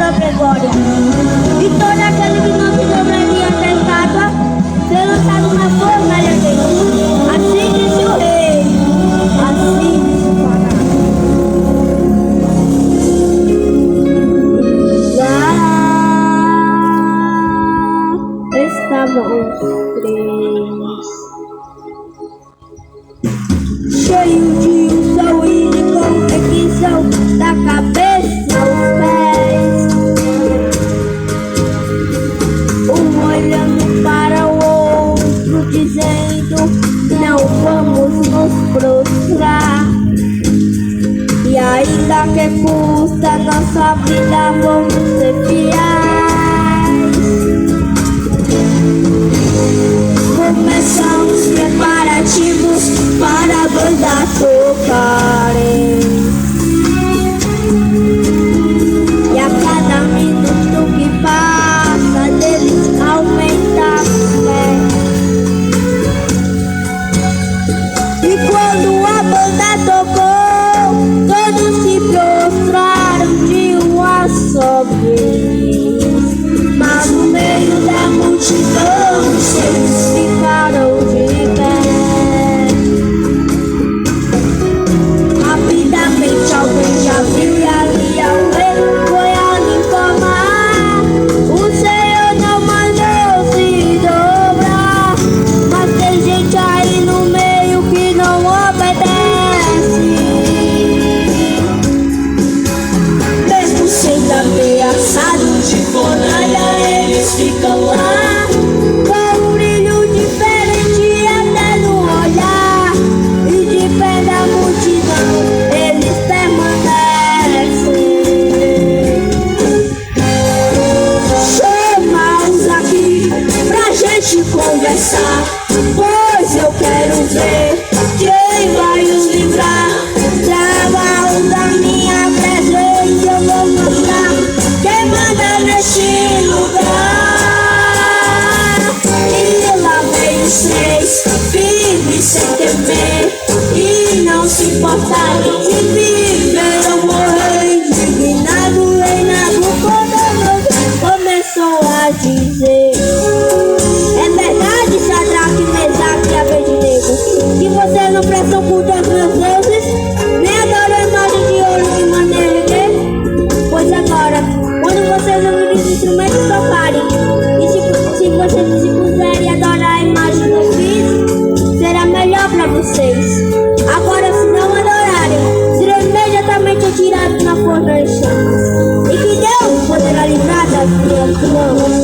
própria glória. E todo aquele que não se dobraria essa estátua ser lançado na fornalha dele. Assim disse o rei, assim disse o Lá estavam os três, cheio de unção e de convicção, da cabeça aos pés, um olhando para o outro, dizendo: não vamos nos prostrar, e ainda que custa nossa vida, vamos ser fiéis. Começam os preparativos para a banda tocarem, e a cada minuto que passa deles aumenta a fé. E quando a banda tocou, todos se prostraram de uma só vez, mas no meio da multidão eles ficaram de pé. Rapidamente alguém já viu e ali ao rei foi ali informar: o Senhor não mandou se dobrar, mas tem gente aí no meio que não obedece. Mesmo sendo ameaçados de fornalha, eles ficam lá, com um brilho diferente até no olhar, e de pé da multidão eles permanecem. Chama-os aqui pra gente conversar, pois eu quero ver quem vai os livrar. Traga-os da minha presença, eu vou mostrar quem manda neste lugar. E lá vem os três, firmes sem temer, e não se importaram de viver ou morrer. Indignado, rei Nabucodonosor começou a dizer: é verdade, Sadraque, Mesaque e Abednego, que vocês não prestam culto aos meus deuses, nem adoram a imagem de ouro de maneira que? Pois agora, quando vocês ouvirem os instrumentos tocarem, e se vocês se puserem adorar a imagem que eu fiz, será melhor para vocês. Agora, se não adorarem, serão imediatamente atirados na fornalha em chamas. E que Deus poderá livrar das minhas mãos.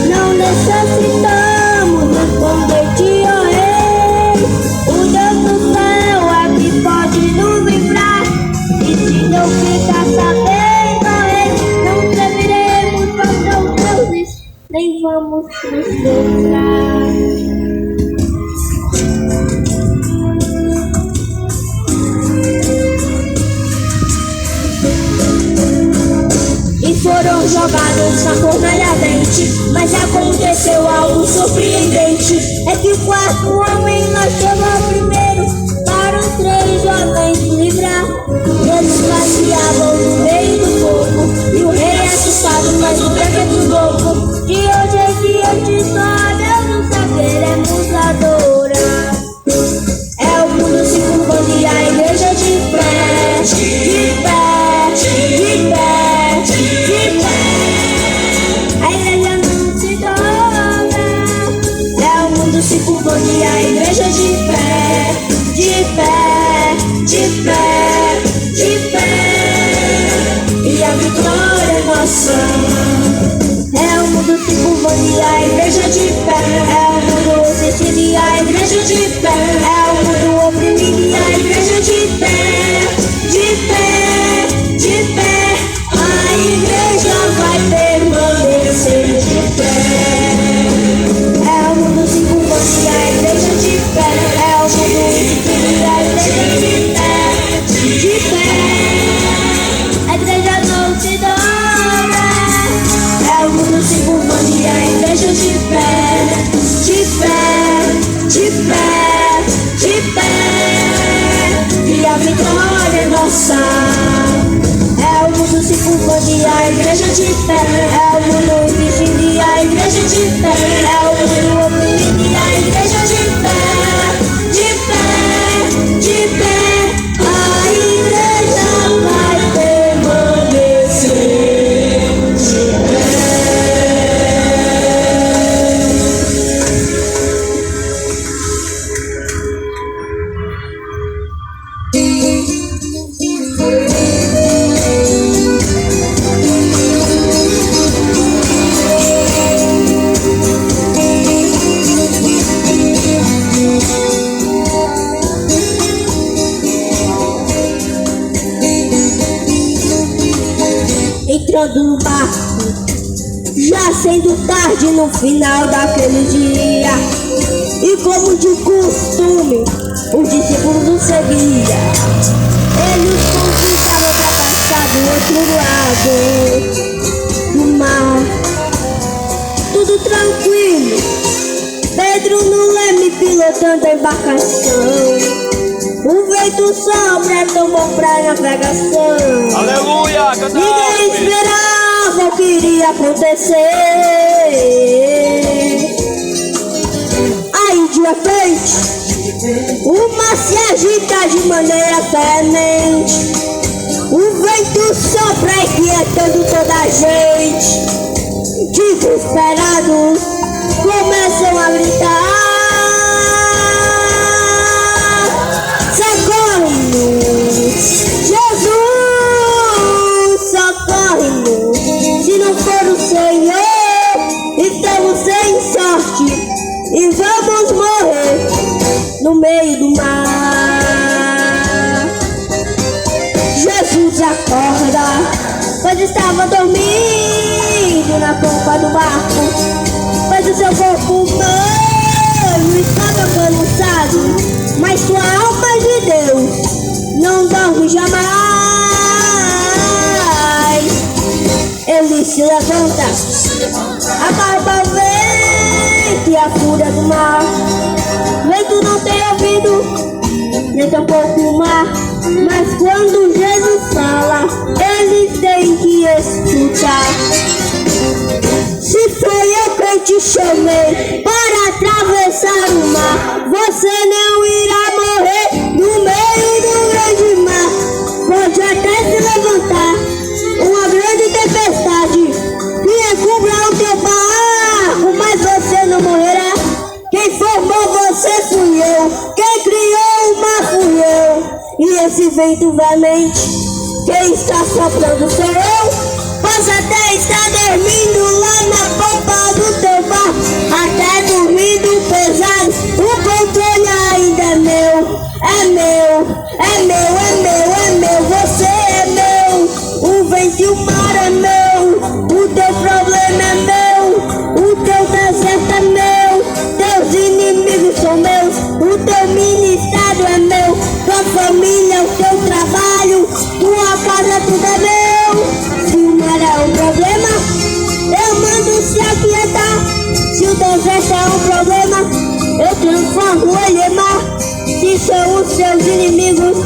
Não necessitamos responder-te, ó rei. O Deus do céu é que pode nos livrar. E se não ficar sabendo, ó rei, não serviremos para seus deuses, nem vamos nos prostrar. E foram jogados na fornalha ardente, mas aconteceu algo surpreendente. É que o quarto homem não chegou primeiro para os três jovens livrar. Eles passeavam no meio do fogo, e o rei assustado, mas o prefeito louco. De hoje em diante só Deus nos saberemos adorar. É o mundo se curvando e a igreja de pé, de pé, de pé. A igreja não se dobra, é o mundo se curvando e a igreja de pé, de pé, de pé, de pé. E a vitória é nossa. É o mundo se curvando e a igreja de pé, é o mundo resistindo e a igreja de pé, é o mundo oprimido e a igreja de pé, de pé, de pé. A igreja vai permanecer de pé. É o mundo se curvando e a igreja de pé, é o mundo resistindo e a igreja de pé, de pé. A igreja não se dobra. É o mundo se curvando e a igreja de pé, de pé, de pé, de pé. E a vitória é nossa. É o mundo se curvando comando e a igreja de pé. É o mundo exigindo e a igreja de pé. É o mundo oprimindo e a igreja de pé. De pé, de pé, a igreja vai permanecer de pé. Entrando no barco, já sendo tarde no final daquele dia, e como de costume, os discípulos o seguiam. Ele os convidava para passar do outro lado do mar. Tudo tranquilo, Pedro no leme pilotando a embarcação. O vento sopra, é tão bom pra navegação. Aleluia! Ninguém esperava o que iria acontecer. Aí de repente, o mar se agita de maneira veemente. O vento sopra inquietando toda a gente. Desesperados, começam a gritar: Jesus, socorre-nos. Se não for o Senhor, estamos sem sorte e vamos morrer no meio do mar. Jesus acorda, pois estava dormindo na polpa do barco, pois o seu corpo humano estava cansado, mas sua alma de Deus não dorme jamais. Ele se levanta, acalma o vento e a fúria do mar. O vento não tem ouvido, nem tampouco o mar, mas quando Jesus fala, eles têm que escutar. Se foi eu que te chamei para atravessar o mar, você não irá morrer no meio do grande mar. Pode até se levantar uma grande tempestade e encubra o teu barco, mas você não morrerá. Quem formou você fui eu, quem criou o mar fui eu. E esse vento veemente, quem está soprando sou eu. Posso até estar dormindo lá na polpa do teu barco, até dormindo pesado, o controle ainda é meu. É meu, é meu, é meu, é meu, você é meu. O vento e o mar é meu, o teu problema é meu, o teu deserto é meu, teus inimigos são meus, o teu ministério é meu, tua família, o teu trabalho, tua casa, tudo é meu. Se o mar é um problema, eu mando se aquietar. Se o deserto é um problema, eu transformo ele em mar. Se são os seus inimigos,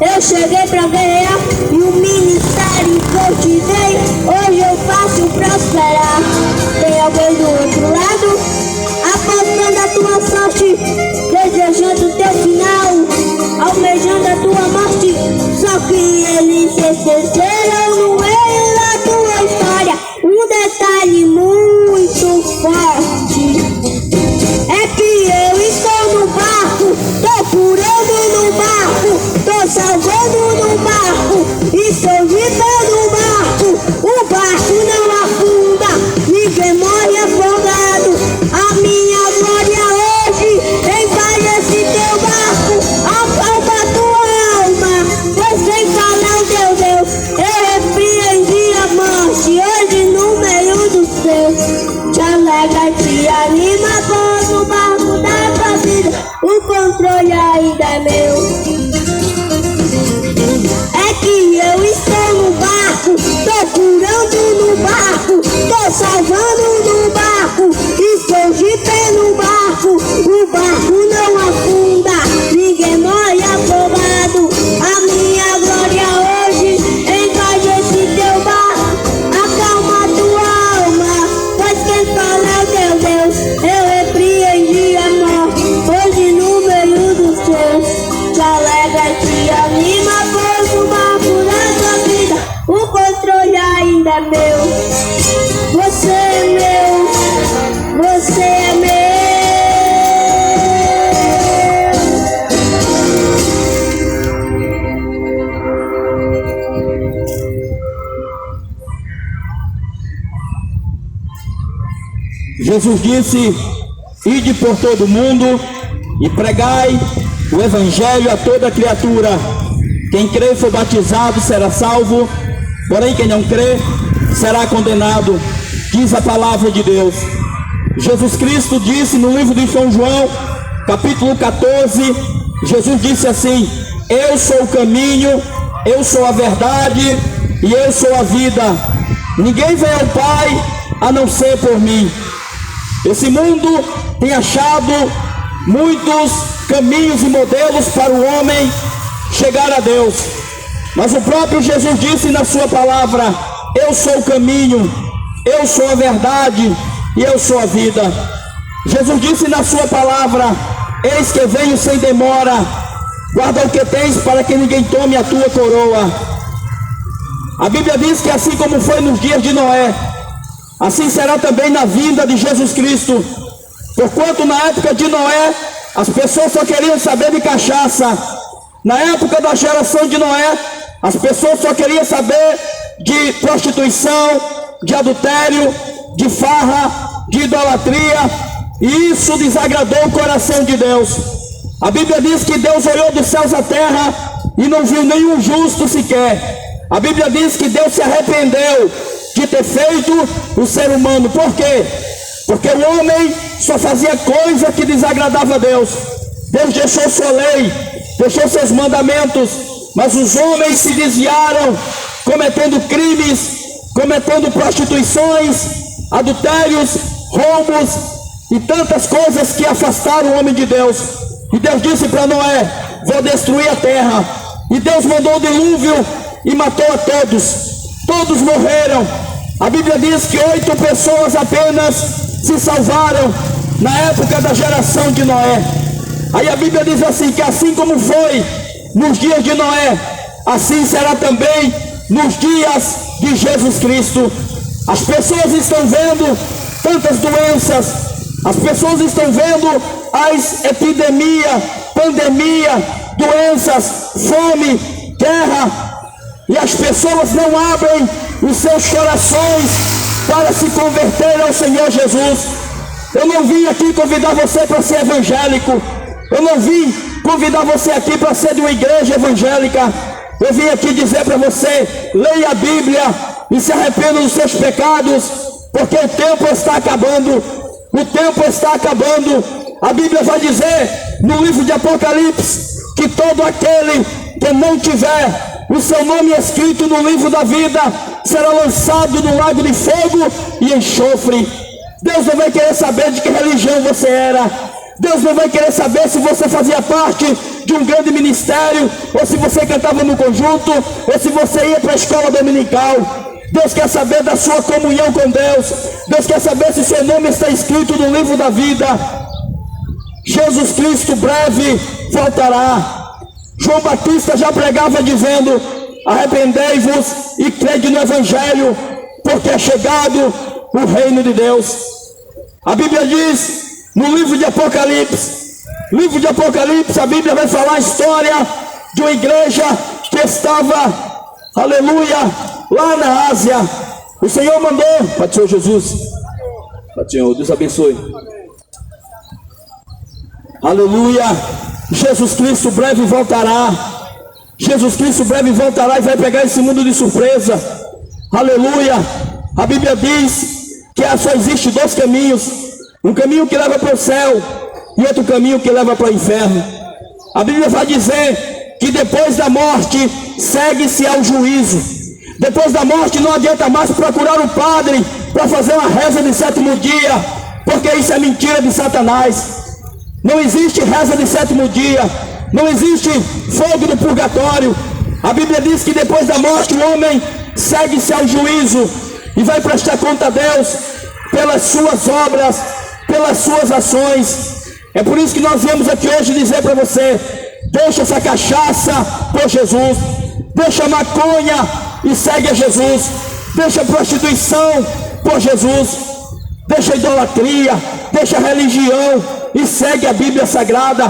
eu cheguei pra ganhar. E o ministério que eu te dei, hoje eu faço prosperar. Tem alguém do outro lado, apostando a tua sorte, desejando teu final, almejando a tua morte. Só que eles se esqueceram no meio da tua história um detalhe muito forte: é que eu estou no barco, tô curando no barco, tô salvando no barco, estou vivendo no barco. O barco não afunda, ninguém morre afogado. A minha glória hoje é meu, você é meu, você é meu. Jesus disse: ide por todo mundo e pregai o evangelho a toda criatura. Quem crê e for batizado será salvo, porém quem não crê será condenado, diz a palavra de Deus. Jesus Cristo disse no livro de São João, capítulo 14, Jesus disse assim: eu sou o caminho, eu sou a verdade e eu sou a vida. Ninguém vem ao Pai a não ser por mim. Esse mundo tem achado muitos caminhos e modelos para o homem chegar a Deus, mas o próprio Jesus disse na sua palavra: eu sou o caminho, eu sou a verdade e eu sou a vida. Jesus disse na sua palavra: eis que venho sem demora, guarda o que tens para que ninguém tome a tua coroa. A Bíblia diz que assim como foi nos dias de Noé, assim será também na vinda de Jesus Cristo. Porquanto na época de Noé, as pessoas só queriam saber de cachaça. Na época da geração de Noé, as pessoas só queriam saber de prostituição, de adultério, de farra, de idolatria. E isso desagradou o coração de Deus. A Bíblia diz que Deus olhou dos céus à terra e não viu nenhum justo sequer. A Bíblia diz que Deus se arrependeu de ter feito o ser humano. Por quê? Porque o homem só fazia coisa que desagradava a Deus. Deus deixou sua lei, deixou seus mandamentos, mas os homens se desviaram, cometendo crimes, cometendo prostituições, adultérios, roubos e tantas coisas que afastaram o homem de Deus. E Deus disse para Noé: vou destruir a terra. E Deus mandou o dilúvio e matou a todos. Todos morreram. A Bíblia diz que 8 pessoas apenas se salvaram na época da geração de Noé. Aí a Bíblia diz assim, que assim como foi nos dias de Noé, assim será também nos dias de Jesus Cristo. As pessoas estão vendo tantas doenças, as pessoas estão vendo as epidemias, pandemia, doenças, fome, guerra, e as pessoas não abrem os seus corações para se converter ao Senhor Jesus. Eu não vim aqui convidar você para ser evangélico, eu não vim convidar você aqui para ser de uma igreja evangélica. Eu vim aqui dizer para você: leia a Bíblia e se arrependa dos seus pecados, porque o tempo está acabando. O tempo está acabando. A Bíblia vai dizer no livro de Apocalipse que todo aquele que não tiver o seu nome escrito no livro da vida será lançado no lago de fogo e enxofre. Deus não vai querer saber de que religião você era. Deus não vai querer saber se você fazia parte de um grande ministério, ou se você cantava no conjunto, ou se você ia para a escola dominical. Deus quer saber da sua comunhão com Deus. Deus quer saber se seu nome está escrito no livro da vida. Jesus Cristo breve voltará. João Batista já pregava dizendo: arrependei-vos e crede no Evangelho, porque é chegado o reino de Deus. A Bíblia diz no livro de Apocalipse, a Bíblia vai falar a história de uma igreja que estava, aleluia, lá na Ásia. O Senhor mandou, Pai do Senhor Jesus, Pai do Senhor, Deus abençoe, aleluia. Jesus Cristo breve voltará. Jesus Cristo breve voltará e vai pegar esse mundo de surpresa. Aleluia. A Bíblia diz que só existe 2 caminhos: um caminho que leva para o céu e outro caminho que leva para o inferno. A Bíblia vai dizer que depois da morte segue-se ao juízo. Depois da morte não adianta mais procurar o padre para fazer uma reza de 7º dia, porque isso é mentira de Satanás. Não existe reza de 7º dia, não existe fogo do purgatório. A Bíblia diz que depois da morte o homem segue-se ao juízo e vai prestar conta a Deus pelas suas obras, pelas suas ações. É por isso que nós viemos aqui hoje dizer para você: deixa essa cachaça por Jesus, deixa a maconha e segue a Jesus, deixa a prostituição por Jesus, deixa a idolatria, deixa a religião e segue a Bíblia Sagrada.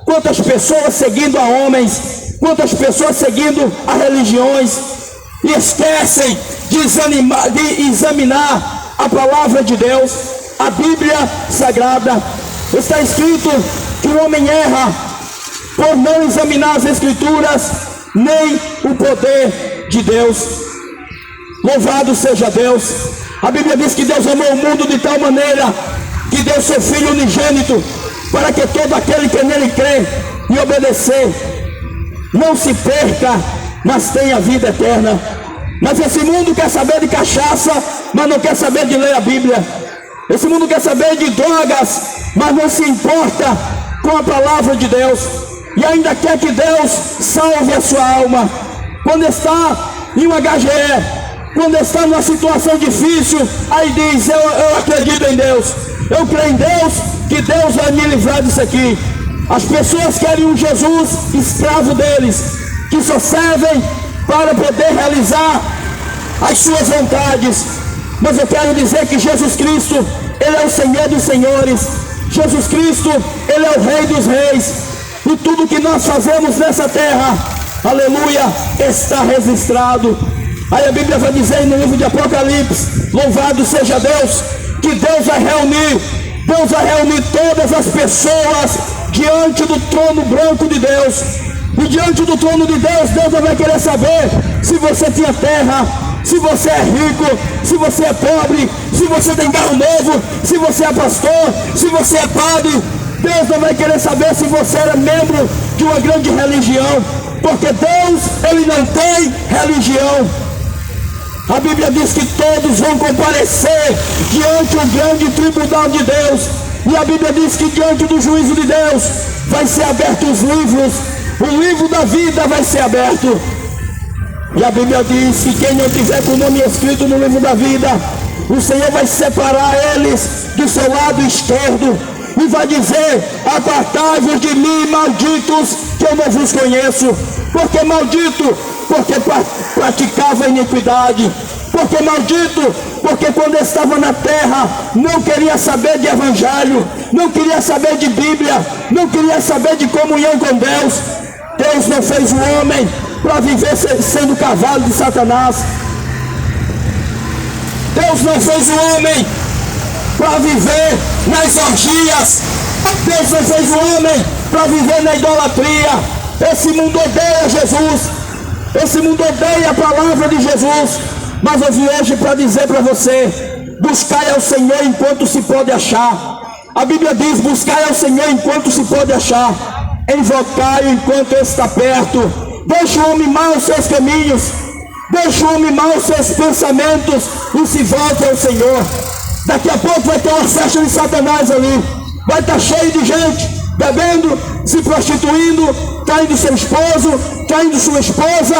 Quantas pessoas seguindo a homens, quantas pessoas seguindo a religiões e esquecem de examinar a palavra de Deus, a Bíblia Sagrada. Está escrito que o homem erra por não examinar as Escrituras, nem o poder de Deus. Louvado seja Deus. A Bíblia diz que Deus amou o mundo de tal maneira que deu seu Filho unigênito, para que todo aquele que nele crê e obedecer não se perca, mas tenha vida eterna. Mas esse mundo quer saber de cachaça, mas não quer saber de ler a Bíblia. Esse mundo quer saber de drogas, mas não se importa com a palavra de Deus. E ainda quer que Deus salve a sua alma. Quando está em um HGE, quando está numa situação difícil, aí diz: eu acredito em Deus, eu creio em Deus, que Deus vai me livrar disso aqui. As pessoas querem um Jesus escravo deles, que só servem para poder realizar as suas vontades. Mas eu quero dizer que Jesus Cristo, Ele é o Senhor dos senhores. Jesus Cristo, Ele é o Rei dos reis. E tudo que nós fazemos nessa terra, aleluia, está registrado. Aí a Bíblia vai dizer no livro de Apocalipse, louvado seja Deus, que Deus vai reunir todas as pessoas diante do trono branco de Deus. E diante do trono de Deus, Deus vai querer saber se você tinha terra, se você é rico, se você é pobre, se você tem carro novo, se você é pastor, se você é padre. Deus não vai querer saber se você era membro de uma grande religião, porque Deus, Ele não tem religião. A Bíblia diz que todos vão comparecer diante do grande tribunal de Deus. E a Bíblia diz que diante do juízo de Deus vai ser aberto os livros. O livro da vida vai ser aberto. E a Bíblia diz que quem não tiver com o nome escrito no livro da vida, o Senhor vai separar eles do seu lado esquerdo e vai dizer: apartai-vos de mim, malditos, que eu não vos conheço. Porque maldito? Porque praticava iniquidade. Porque maldito? Porque quando estava na terra não queria saber de evangelho, não queria saber de Bíblia, não queria saber de comunhão com Deus. Deus não fez o homem para viver sendo cavalo de Satanás. Deus não fez o homem para viver nas orgias. Deus não fez o homem para viver na idolatria. Esse mundo odeia Jesus, esse mundo odeia a palavra de Jesus. Mas eu vim hoje para dizer para você: buscai ao Senhor enquanto se pode achar. A Bíblia diz: buscai ao Senhor enquanto se pode achar, invocai-o enquanto está perto. Deixa o homem mau os seus caminhos, deixa o homem mau os seus pensamentos e se volte ao Senhor. Daqui a pouco vai ter uma festa de Satanás ali, vai estar cheio de gente bebendo, se prostituindo, traindo seu esposo, traindo sua esposa,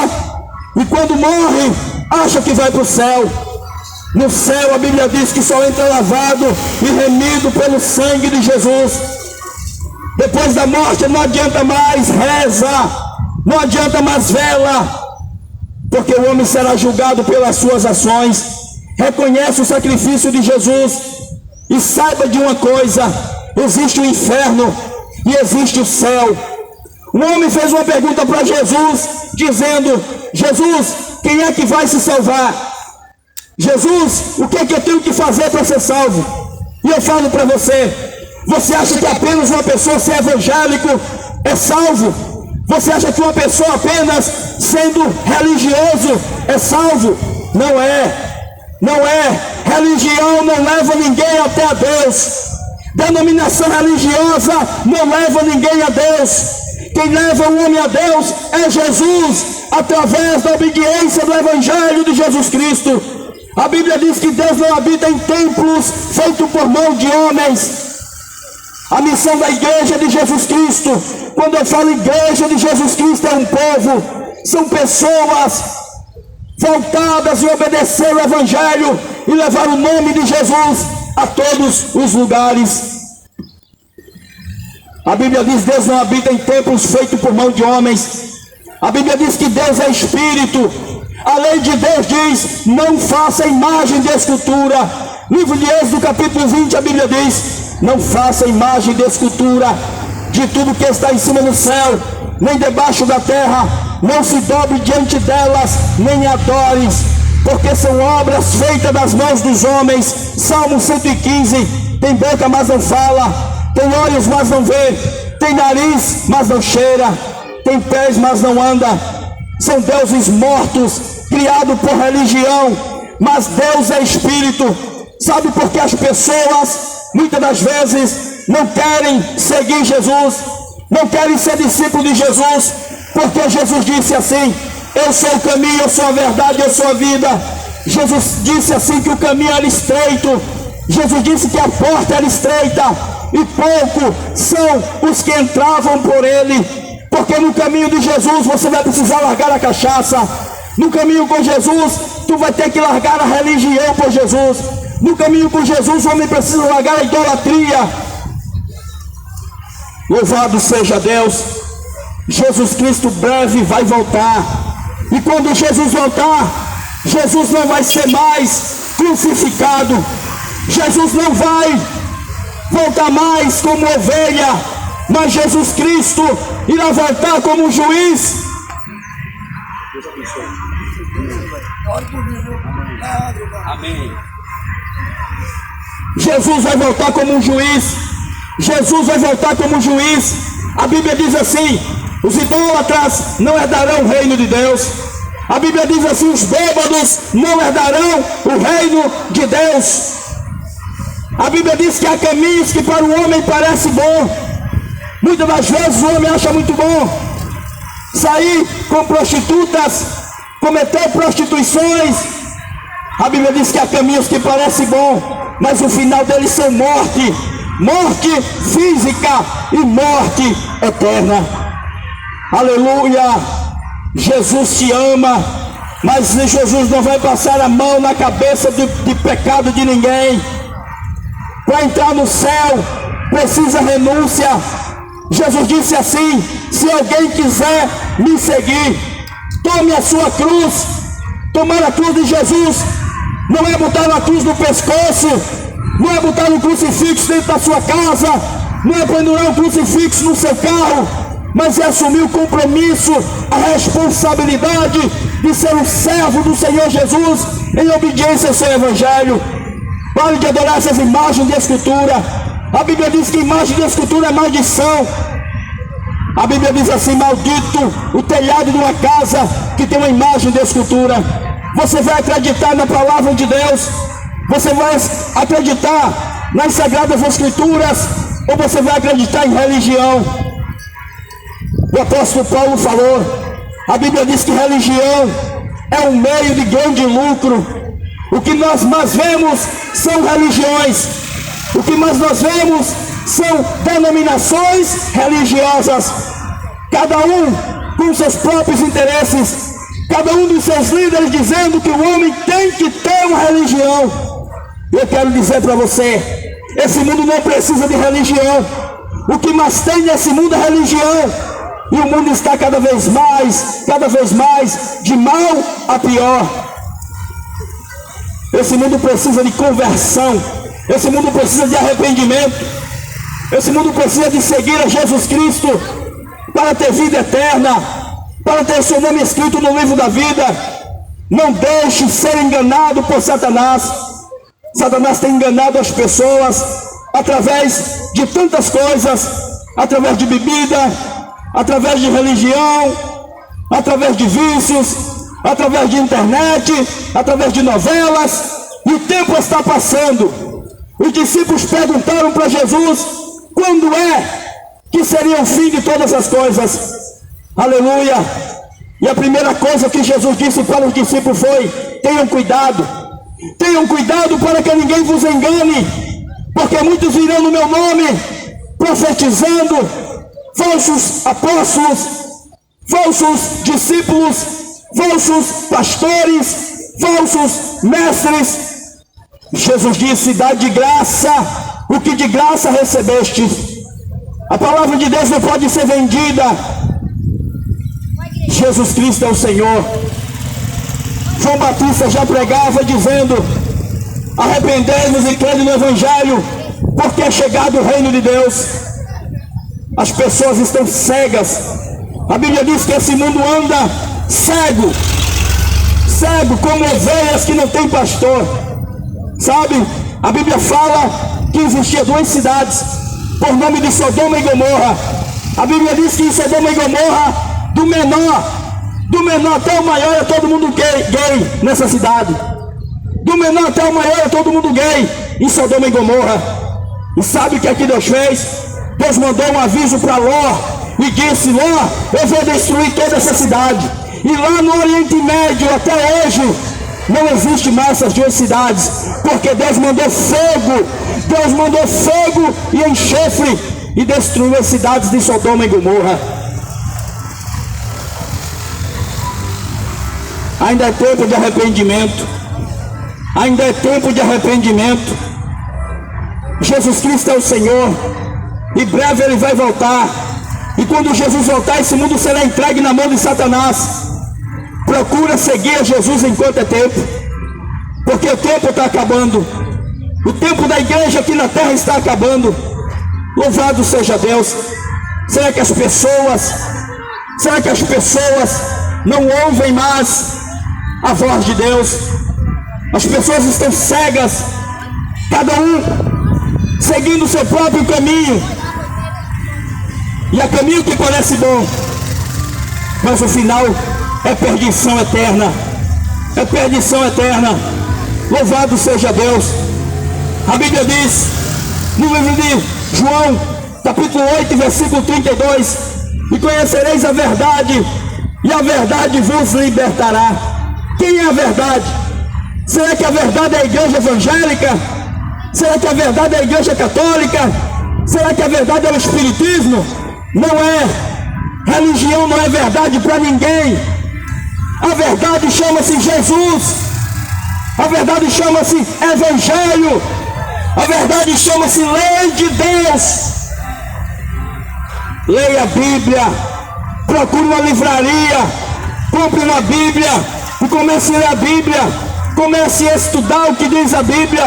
e quando morre acha que vai para o céu. No céu a Bíblia diz que só entra lavado e remido pelo sangue de Jesus. Depois da morte não adianta mais reza, não adianta mais vela, porque o homem será julgado pelas suas ações. Reconhece o sacrifício de Jesus e saiba de uma coisa: existe o inferno e existe o céu. Um homem fez uma pergunta para Jesus, dizendo: Jesus, quem é que vai se salvar? Jesus, o que é que eu tenho que fazer para ser salvo? E eu falo para você: você acha que apenas uma pessoa ser evangélico é salvo? Você acha que uma pessoa apenas sendo religioso é salvo? Não é. Não é. Religião não leva ninguém até a Deus. Denominação religiosa não leva ninguém a Deus. Quem leva o homem a Deus é Jesus, através da obediência do Evangelho de Jesus Cristo. A Bíblia diz que Deus não habita em templos feitos por mão de homens. A missão da igreja de Jesus Cristo, quando eu falo igreja de Jesus Cristo, é um povo, são pessoas voltadas em obedecer o Evangelho e levar o nome de Jesus a todos os lugares. A Bíblia diz que Deus não habita em templos feitos por mão de homens. A Bíblia diz que Deus é Espírito. A lei de Deus diz: não faça imagem de escultura. Livro de Êxodo, capítulo 20, a Bíblia diz: não faça imagem de escultura de tudo que está em cima do céu, nem debaixo da terra. Não se dobre diante delas, nem adores, porque são obras feitas das mãos dos homens. Salmo 115. Tem boca, mas não fala. Tem olhos, mas não vê. Tem nariz, mas não cheira. Tem pés, mas não anda. São deuses mortos, criados por religião, mas Deus é espírito. Sabe por que as pessoas, muitas das vezes, não querem seguir Jesus, não querem ser discípulos de Jesus? Porque Jesus disse assim: eu sou o caminho, eu sou a verdade, eu sou a vida. Jesus disse assim que o caminho era estreito. Jesus disse que a porta era estreita e pouco são os que entravam por ele. Porque no caminho de Jesus você vai precisar largar a cachaça. No caminho com Jesus tu vai ter que largar a religião por Jesus. No caminho com Jesus o homem precisa largar a idolatria. Louvado seja Deus. Jesus Cristo breve vai voltar. E quando Jesus voltar, Jesus não vai ser mais crucificado. Jesus não vai voltar mais como ovelha, mas Jesus Cristo irá voltar como juiz. Amém. Jesus vai voltar como um juiz. Jesus vai voltar como um juiz. A Bíblia diz assim: os idólatras não herdarão o reino de Deus. A Bíblia diz assim: os bêbados não herdarão o reino de Deus. A Bíblia diz que há caminhos que para o homem parece bom. Muitas das vezes o homem acha muito bom sair com prostitutas, cometer prostituições. A Bíblia diz que há caminhos que parecem bom, mas o final deles são morte. Morte física e morte eterna. Aleluia. Jesus te ama, mas Jesus não vai passar a mão na cabeça de pecado de ninguém. Para entrar no céu precisa renúncia. Jesus disse assim: se alguém quiser me seguir, tome a sua cruz. Tomar a cruz de Jesus não é botar a cruz no pescoço, não é botar um crucifixo dentro da sua casa, não é pendurar um crucifixo no seu carro, mas é assumir o compromisso, a responsabilidade de ser um servo do Senhor Jesus em obediência ao seu evangelho. Pare de adorar essas imagens de escultura. A Bíblia diz que imagem de escultura é maldição. A Bíblia diz assim: maldito o telhado de uma casa que tem uma imagem de escultura. Você vai acreditar na palavra de Deus? Você vai acreditar nas sagradas escrituras? Ou você vai acreditar em religião? O apóstolo Paulo falou: a Bíblia diz que religião é um meio de grande lucro. O que nós mais vemos são religiões. O que mais nós vemos são denominações religiosas. Cada um com seus próprios interesses. Cada um dos seus líderes dizendo que o homem tem que ter uma religião. Eu quero dizer para você: esse mundo não precisa de religião. O que mais tem nesse mundo é religião. E o mundo está cada vez mais de mal a pior. Esse mundo precisa de conversão. Esse mundo precisa de arrependimento. Esse mundo precisa de seguir a Jesus Cristo para ter vida eterna, para ter seu nome escrito no livro da vida. Não deixe ser enganado por Satanás. Satanás tem enganado as pessoas através de tantas coisas, através de bebida, através de religião, através de vícios, através de internet, através de novelas. E o tempo está passando. Os discípulos perguntaram para Jesus quando é que seria o fim de todas as coisas. Aleluia. E a primeira coisa que Jesus disse para os discípulos foi: tenham cuidado. Tenham cuidado para que ninguém vos engane, porque muitos virão no meu nome profetizando, falsos apóstolos, falsos discípulos, falsos pastores, falsos mestres. Jesus disse: dá de graça o que de graça recebeste. A palavra de Deus não pode ser vendida. Jesus Cristo é o Senhor. João Batista já pregava dizendo: arrependei-vos e crede no Evangelho, porque é chegado o reino de Deus. As pessoas estão cegas. A Bíblia diz que esse mundo anda cego, cego como ovelhas que não tem pastor. Sabe, a Bíblia fala que existia duas cidades por nome de Sodoma e Gomorra. A Bíblia diz que em Sodoma e Gomorra, do menor até o maior, é todo mundo gay nessa cidade. Do menor até o maior, é todo mundo gay em Sodoma e Gomorra. E sabe o que aqui Deus fez? Deus mandou um aviso para Ló e disse: Ló, eu vou destruir toda essa cidade. E lá no Oriente Médio, até hoje, não existe mais essas duas cidades, porque Deus mandou fogo e enxofre e destruiu as cidades de Sodoma e Gomorra. Ainda é tempo de arrependimento. Ainda é tempo de arrependimento. Jesus Cristo é o Senhor. Em breve Ele vai voltar. E quando Jesus voltar, esse mundo será entregue na mão de Satanás. Procura seguir a Jesus enquanto é tempo, porque o tempo está acabando. O tempo da igreja aqui na terra está acabando. Louvado seja Deus. Será que as pessoas não ouvem mais a voz de Deus? As pessoas estão cegas, cada um seguindo o seu próprio caminho. E há caminho que parece bom, mas o final é perdição eterna. É perdição eterna. Louvado seja Deus. A Bíblia diz no livro de João, capítulo 8, versículo 32: e conhecereis a verdade, e a verdade vos libertará. Quem é a verdade? Será que a verdade é a igreja evangélica? Será que a verdade é a igreja católica? Será que a verdade é o espiritismo? Não é. Religião não é verdade para ninguém. A verdade chama-se Jesus. A verdade chama-se Evangelho. A verdade chama-se Lei de Deus. Leia a Bíblia. Procure uma livraria. Compre uma Bíblia e comece a ler a Bíblia. Comece a estudar o que diz a Bíblia.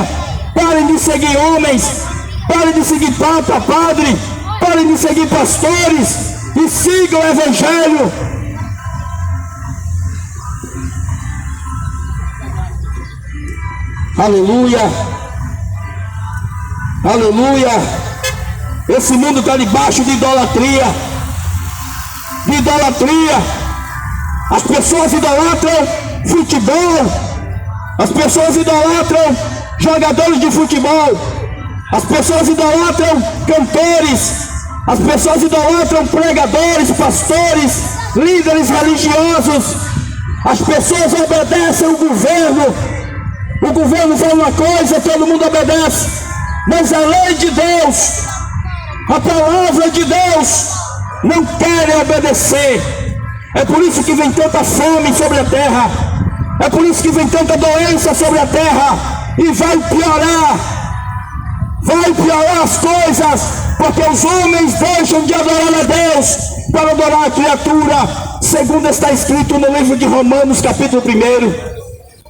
Parem de seguir homens. Parem de seguir papa, padre. Parem de seguir pastores. E sigam o Evangelho. Aleluia. Aleluia. Esse mundo está debaixo de idolatria. De idolatria. As pessoas idolatram futebol. As pessoas idolatram jogadores de futebol. As pessoas idolatram cantores. As pessoas idolatram pregadores, pastores, líderes religiosos. As pessoas obedecem ao governo. O governo fala uma coisa, todo mundo obedece. Mas a lei de Deus, a palavra de Deus, não querem obedecer. É por isso que vem tanta fome sobre a terra. É por isso que vem tanta doença sobre a terra. E vai piorar as coisas, porque os homens deixam de adorar a Deus para adorar a criatura, segundo está escrito no livro de Romanos, capítulo 1.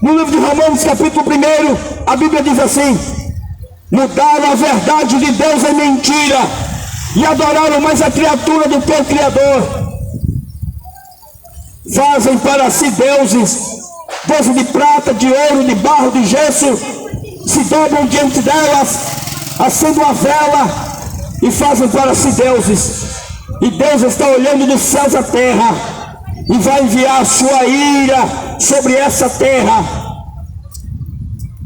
No livro de Romanos, capítulo 1, a Bíblia diz assim: mudaram a verdade de Deus em mentira e adoraram mais a criatura do que o Criador. Fazem para si deuses de prata, de ouro, de barro, de gesso, se dobram diante delas, acendem a vela e fazem para si deuses. E Deus está olhando dos céus à terra e vai enviar a sua ira sobre essa terra,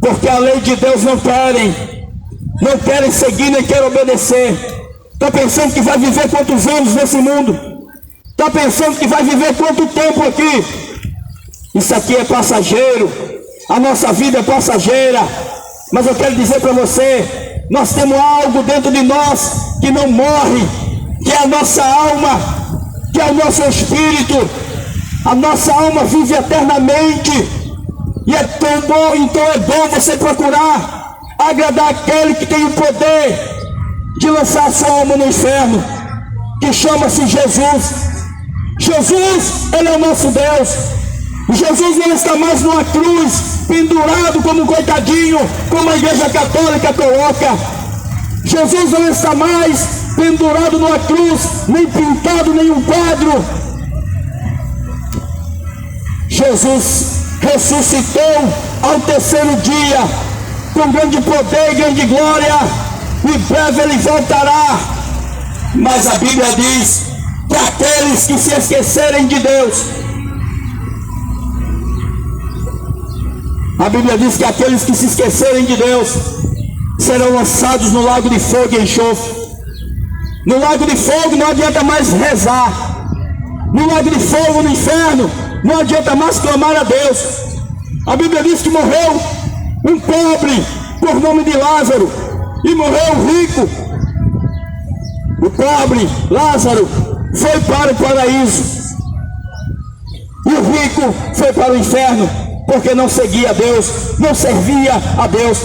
porque a lei de Deus não querem seguir nem querem obedecer. Está pensando que vai viver quantos anos nesse mundo? Está pensando que vai viver quanto tempo aqui? Isso aqui é passageiro. A nossa vida é passageira. Mas eu quero dizer para você, nós temos algo dentro de nós que não morre, que é a nossa alma, que é o nosso espírito. A nossa alma vive eternamente. E é tão bom, então é bom você procurar agradar aquele que tem o poder de lançar a sua alma no inferno, que chama-se Jesus. Jesus, Ele é o nosso Deus. Jesus não está mais numa cruz, pendurado como um coitadinho, como a igreja católica coloca. Jesus não está mais pendurado numa cruz, nem pintado nenhum quadro. Jesus ressuscitou ao terceiro dia, com grande poder e grande glória. Em breve ele voltará. Mas a Bíblia diz que aqueles que se esquecerem de Deus, a Bíblia diz que aqueles que se esquecerem de Deus serão lançados no lago de fogo e enxofre. No lago de fogo não adianta mais rezar. No lago de fogo, no inferno, não adianta mais clamar a Deus. A Bíblia diz que morreu um pobre por nome de Lázaro e morreu um rico. O pobre Lázaro foi para o paraíso e o rico foi para o inferno, porque não seguia a Deus, não servia a Deus.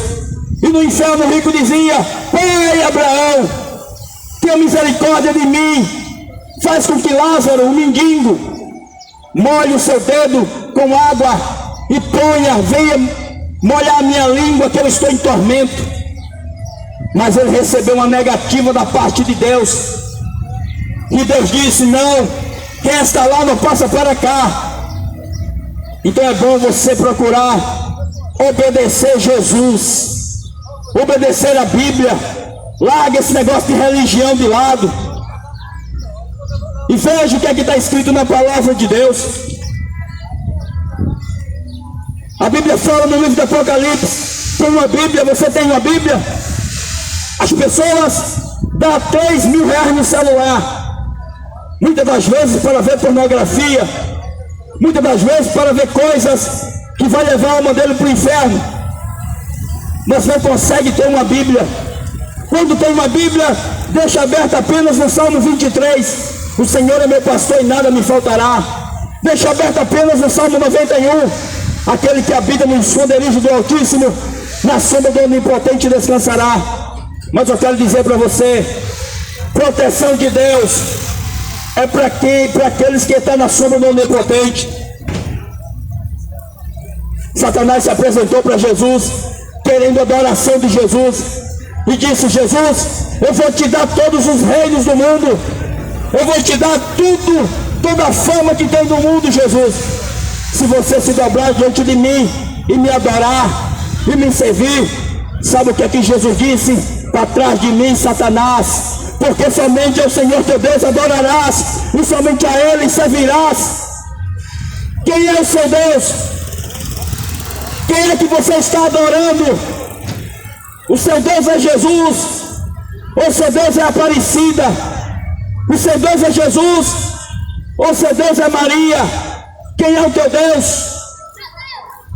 E no inferno o rico dizia: Pai Abraão, tenha misericórdia de mim, faz com que Lázaro, o mendigo, molhe o seu dedo com água e venha molhar a minha língua, que eu estou em tormento. Mas ele recebeu uma negativa da parte de Deus, e Deus disse: não, quem está lá não passa para cá. Então é bom você procurar obedecer Jesus, obedecer a Bíblia. Larga esse negócio de religião de lado e veja o que é que está escrito na palavra de Deus. A Bíblia fala no livro do Apocalipse. Tem uma Bíblia? Você tem uma Bíblia? As pessoas dão 3 mil reais no celular, muitas das vezes para ver pornografia, muitas das vezes para ver coisas que vai levar a alma dele para o inferno, mas não consegue ter uma Bíblia. Quando tem uma Bíblia, deixa aberta apenas no Salmo 23, o Senhor é meu pastor e nada me faltará. Deixa aberto apenas no Salmo 91, aquele que habita no esconderijo do Altíssimo, na sombra do Onipotente descansará. Mas eu quero dizer para você, proteção de Deus é para quem? Para aqueles que estão na sombra do Onipotente. Satanás se apresentou para Jesus, querendo a adoração de Jesus, e disse: Jesus, eu vou te dar todos os reinos do mundo, eu vou te dar tudo, toda a fama que tem no mundo, Jesus, se você se dobrar diante de mim e me adorar e me servir. Sabe o que é que Jesus disse? Para trás de mim, Satanás, porque somente ao Senhor teu Deus adorarás, e somente a Ele servirás. Quem é o seu Deus? Quem é que você está adorando? O seu Deus é Jesus, ou seu Deus é Aparecida? O seu Deus é Jesus, ou seu Deus é Maria? Quem é o teu Deus?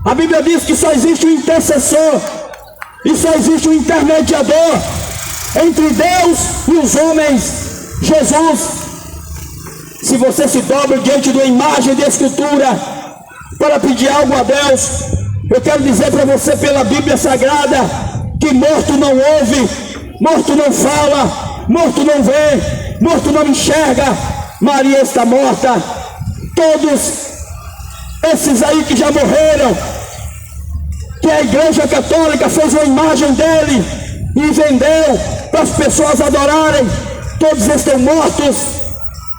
A Bíblia diz que só existe um intercessor e só existe um intermediador entre Deus e os homens, Jesus. Se você se dobra diante de uma imagem de escultura para pedir algo a Deus, eu quero dizer para você pela Bíblia Sagrada que morto não ouve, morto não fala, morto não vê, morto não enxerga. Maria está morta. Todos esses aí que já morreram, que a igreja católica fez uma imagem dele e vendeu para as pessoas adorarem, todos estão mortos,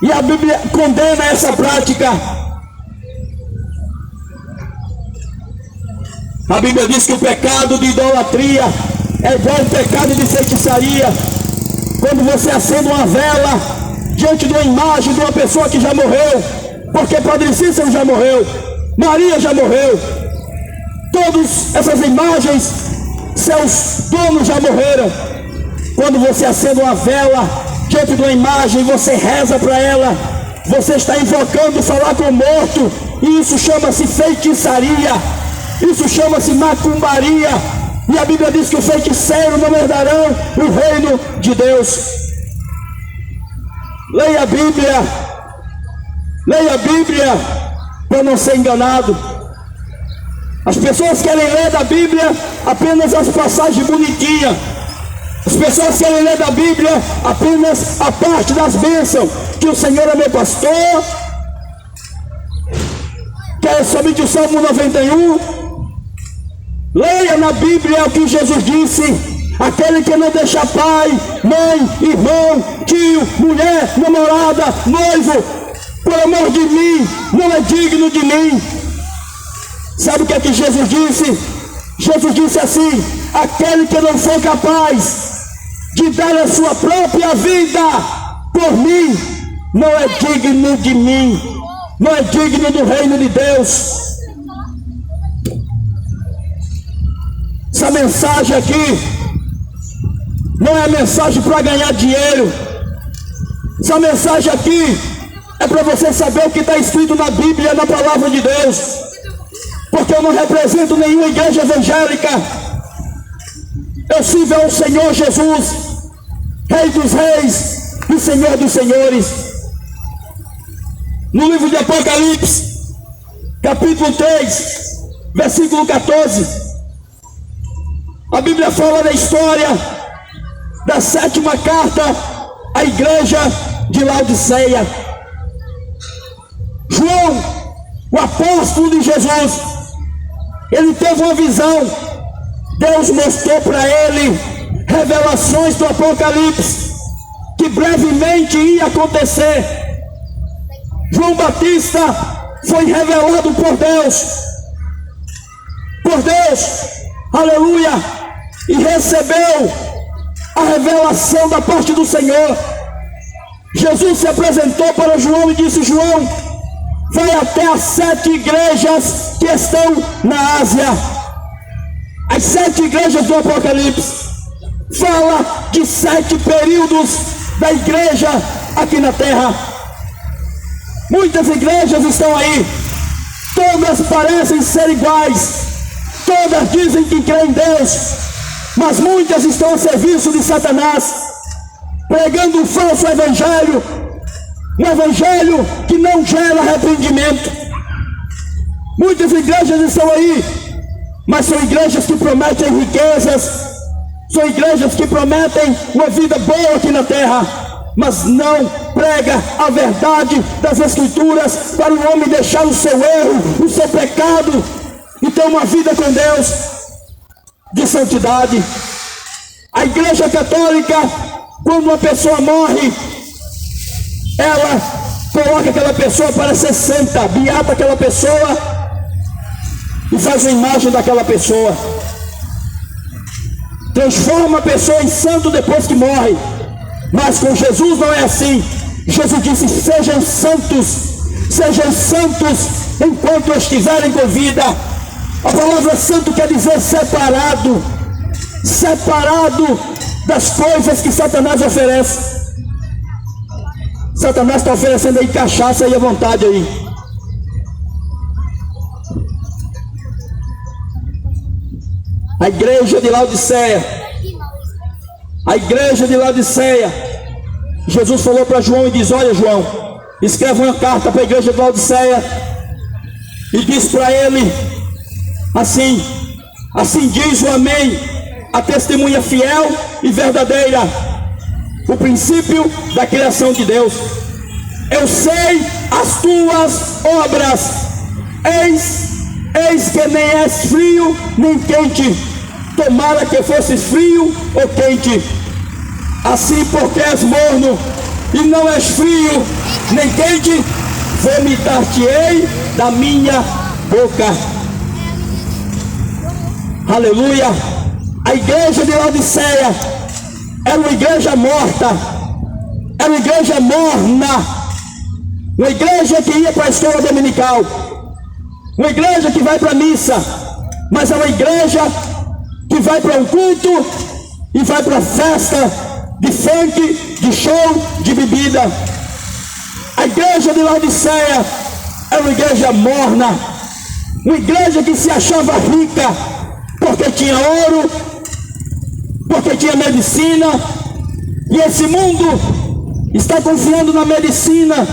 e a Bíblia condena essa prática. A Bíblia diz que o pecado de idolatria é igual ao pecado de feitiçaria. Quando você acende uma vela diante de uma imagem de uma pessoa que já morreu, porque Padre Cícero já morreu, Maria já morreu, todas essas imagens, seus donos já morreram. Quando você acende uma vela diante de uma imagem, você reza para ela, você está invocando falar com o morto, e isso chama-se feitiçaria, isso chama-se macumbaria, e a Bíblia diz que o feiticeiro não herdarão o reino de Deus. Leia a Bíblia, leia a Bíblia para não ser enganado. As pessoas querem ler da Bíblia apenas as passagens bonitinhas. As pessoas querem ler da Bíblia apenas a parte das bênçãos, que o Senhor é meu pastor, Quer somente o Salmo 91? Leia na Bíblia o que Jesus disse. Aquele que não deixa pai, mãe, irmão, tio, mulher, namorada, noivo, por amor de mim, não é digno de mim. Sabe o que é que Jesus disse? Jesus disse assim: aquele que não for capaz de dar a sua própria vida por mim, não é digno de mim, não é digno do reino de Deus. Essa mensagem aqui não é mensagem para ganhar dinheiro. Essa mensagem aqui é para você saber o que está escrito na Bíblia, na palavra de Deus. Porque eu não represento nenhuma igreja evangélica. Eu sirvo ao Senhor Jesus, Rei dos Reis e Senhor dos Senhores. No livro de Apocalipse, capítulo 3, versículo 14, a Bíblia fala da história da 7ª carta à igreja de Laodiceia. João, o apóstolo de Jesus, ele teve uma visão. Deus mostrou para ele revelações do Apocalipse que brevemente ia acontecer. João Batista foi revelado por Deus, aleluia, e recebeu a revelação da parte do Senhor. Jesus se apresentou para João e disse: João, vai até as 7 igrejas que estão na Ásia. As 7 igrejas do Apocalipse fala de 7 períodos da igreja aqui na terra. Muitas igrejas estão aí, todas parecem ser iguais, todas dizem que creem em Deus, mas muitas estão a serviço de Satanás, pregando um falso evangelho, um evangelho que não gera arrependimento. Muitas igrejas estão aí, mas são igrejas que prometem riquezas, são igrejas que prometem uma vida boa aqui na terra, mas não prega a verdade das Escrituras para o homem deixar o seu erro, o seu pecado e ter uma vida com Deus de santidade. A igreja católica, quando uma pessoa morre, ela coloca aquela pessoa para ser santa, beata aquela pessoa e faz uma imagem daquela pessoa, transforma a pessoa em santo depois que morre. Mas com Jesus não é assim. Jesus disse: sejam santos enquanto estiverem com vida. A palavra santo quer dizer separado das coisas que Satanás oferece. Satanás está oferecendo aí cachaça aí à vontade aí. A igreja de Laodiceia, Jesus falou para João e diz: olha, João, escreve uma carta para a igreja de Laodiceia e diz para ele assim diz o Amém, a testemunha fiel e verdadeira, o princípio da criação de Deus. Eu sei as tuas obras, eis que nem és frio nem quente. Tomara que fosses frio ou quente. Assim, porque és morno e não és frio nem quente, vomitar-te-ei da minha boca. Aleluia. A igreja de Laodiceia era uma igreja morta, era uma igreja morna, uma igreja que ia para a escola dominical, uma igreja que vai para a missa, mas é uma igreja que vai para um culto e vai para festa de funk, de show, de bebida. A igreja de Laodiceia era uma igreja morna, uma igreja que se achava rica porque tinha ouro, porque tinha medicina, e esse mundo está confiando na medicina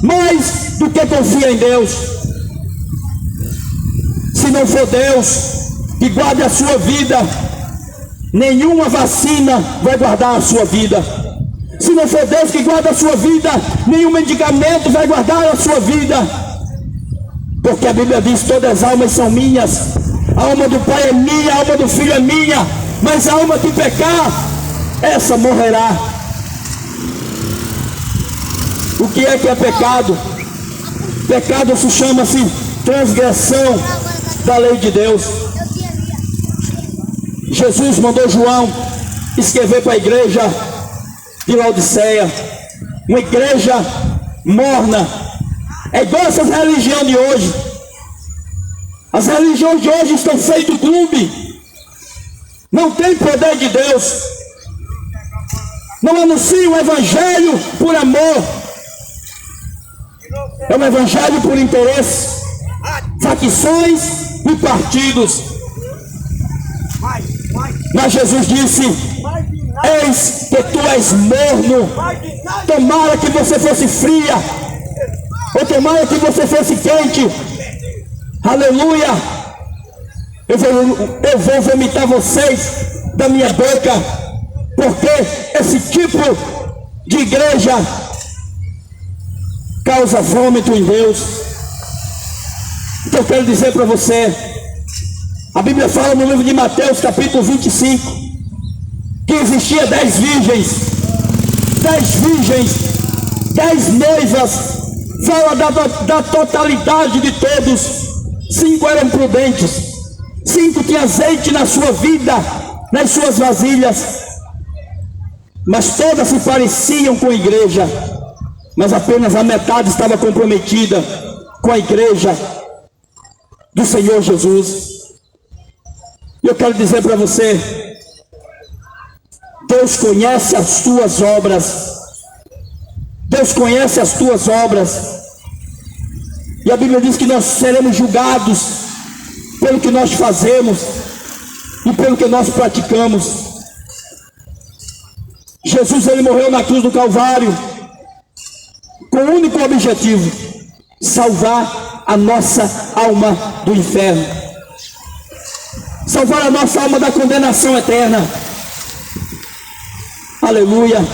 mais do que confia em Deus. Se não for Deus que guarde a sua vida, nenhuma vacina vai guardar a sua vida. Se não for Deus que guarda a sua vida, nenhum medicamento vai guardar a sua vida. Porque a Bíblia diz: todas as almas são minhas. A alma do Pai é minha, a alma do Filho é minha. Mas a alma que pecar, essa morrerá. O que é pecado? Pecado se chama-se transgressão da lei de Deus. Jesus mandou João escrever para a igreja de Laodiceia, uma igreja morna. É igual essas religiões de hoje. As religiões de hoje estão feitas de clube. Não tem poder de Deus. Não anunciam o evangelho por amor. É um evangelho por interesse, facções e partidos. Mas Jesus disse: eis que tu és morno. Tomara que você fosse fria, ou tomara que você fosse quente. Aleluia. Eu vou vomitar vocês da minha boca, porque esse tipo de igreja causa vômito em Deus. Então eu quero dizer para você, a Bíblia fala no livro de Mateus, capítulo 25, que existia 10 virgens, 10 noivas. Fala da totalidade de todos. 5 eram prudentes, 5 tinham azeite na sua vida, nas suas vasilhas, mas todas se pareciam com a igreja, mas apenas a metade estava comprometida com a igreja do Senhor Jesus. E eu quero dizer para você, Deus conhece as tuas obras. Deus conhece as tuas obras. E a Bíblia diz que nós seremos julgados pelo que nós fazemos e pelo que nós praticamos. Jesus, ele morreu na cruz do Calvário com o único objetivo: salvar a nossa alma do inferno, salvar a nossa alma da condenação eterna. Aleluia.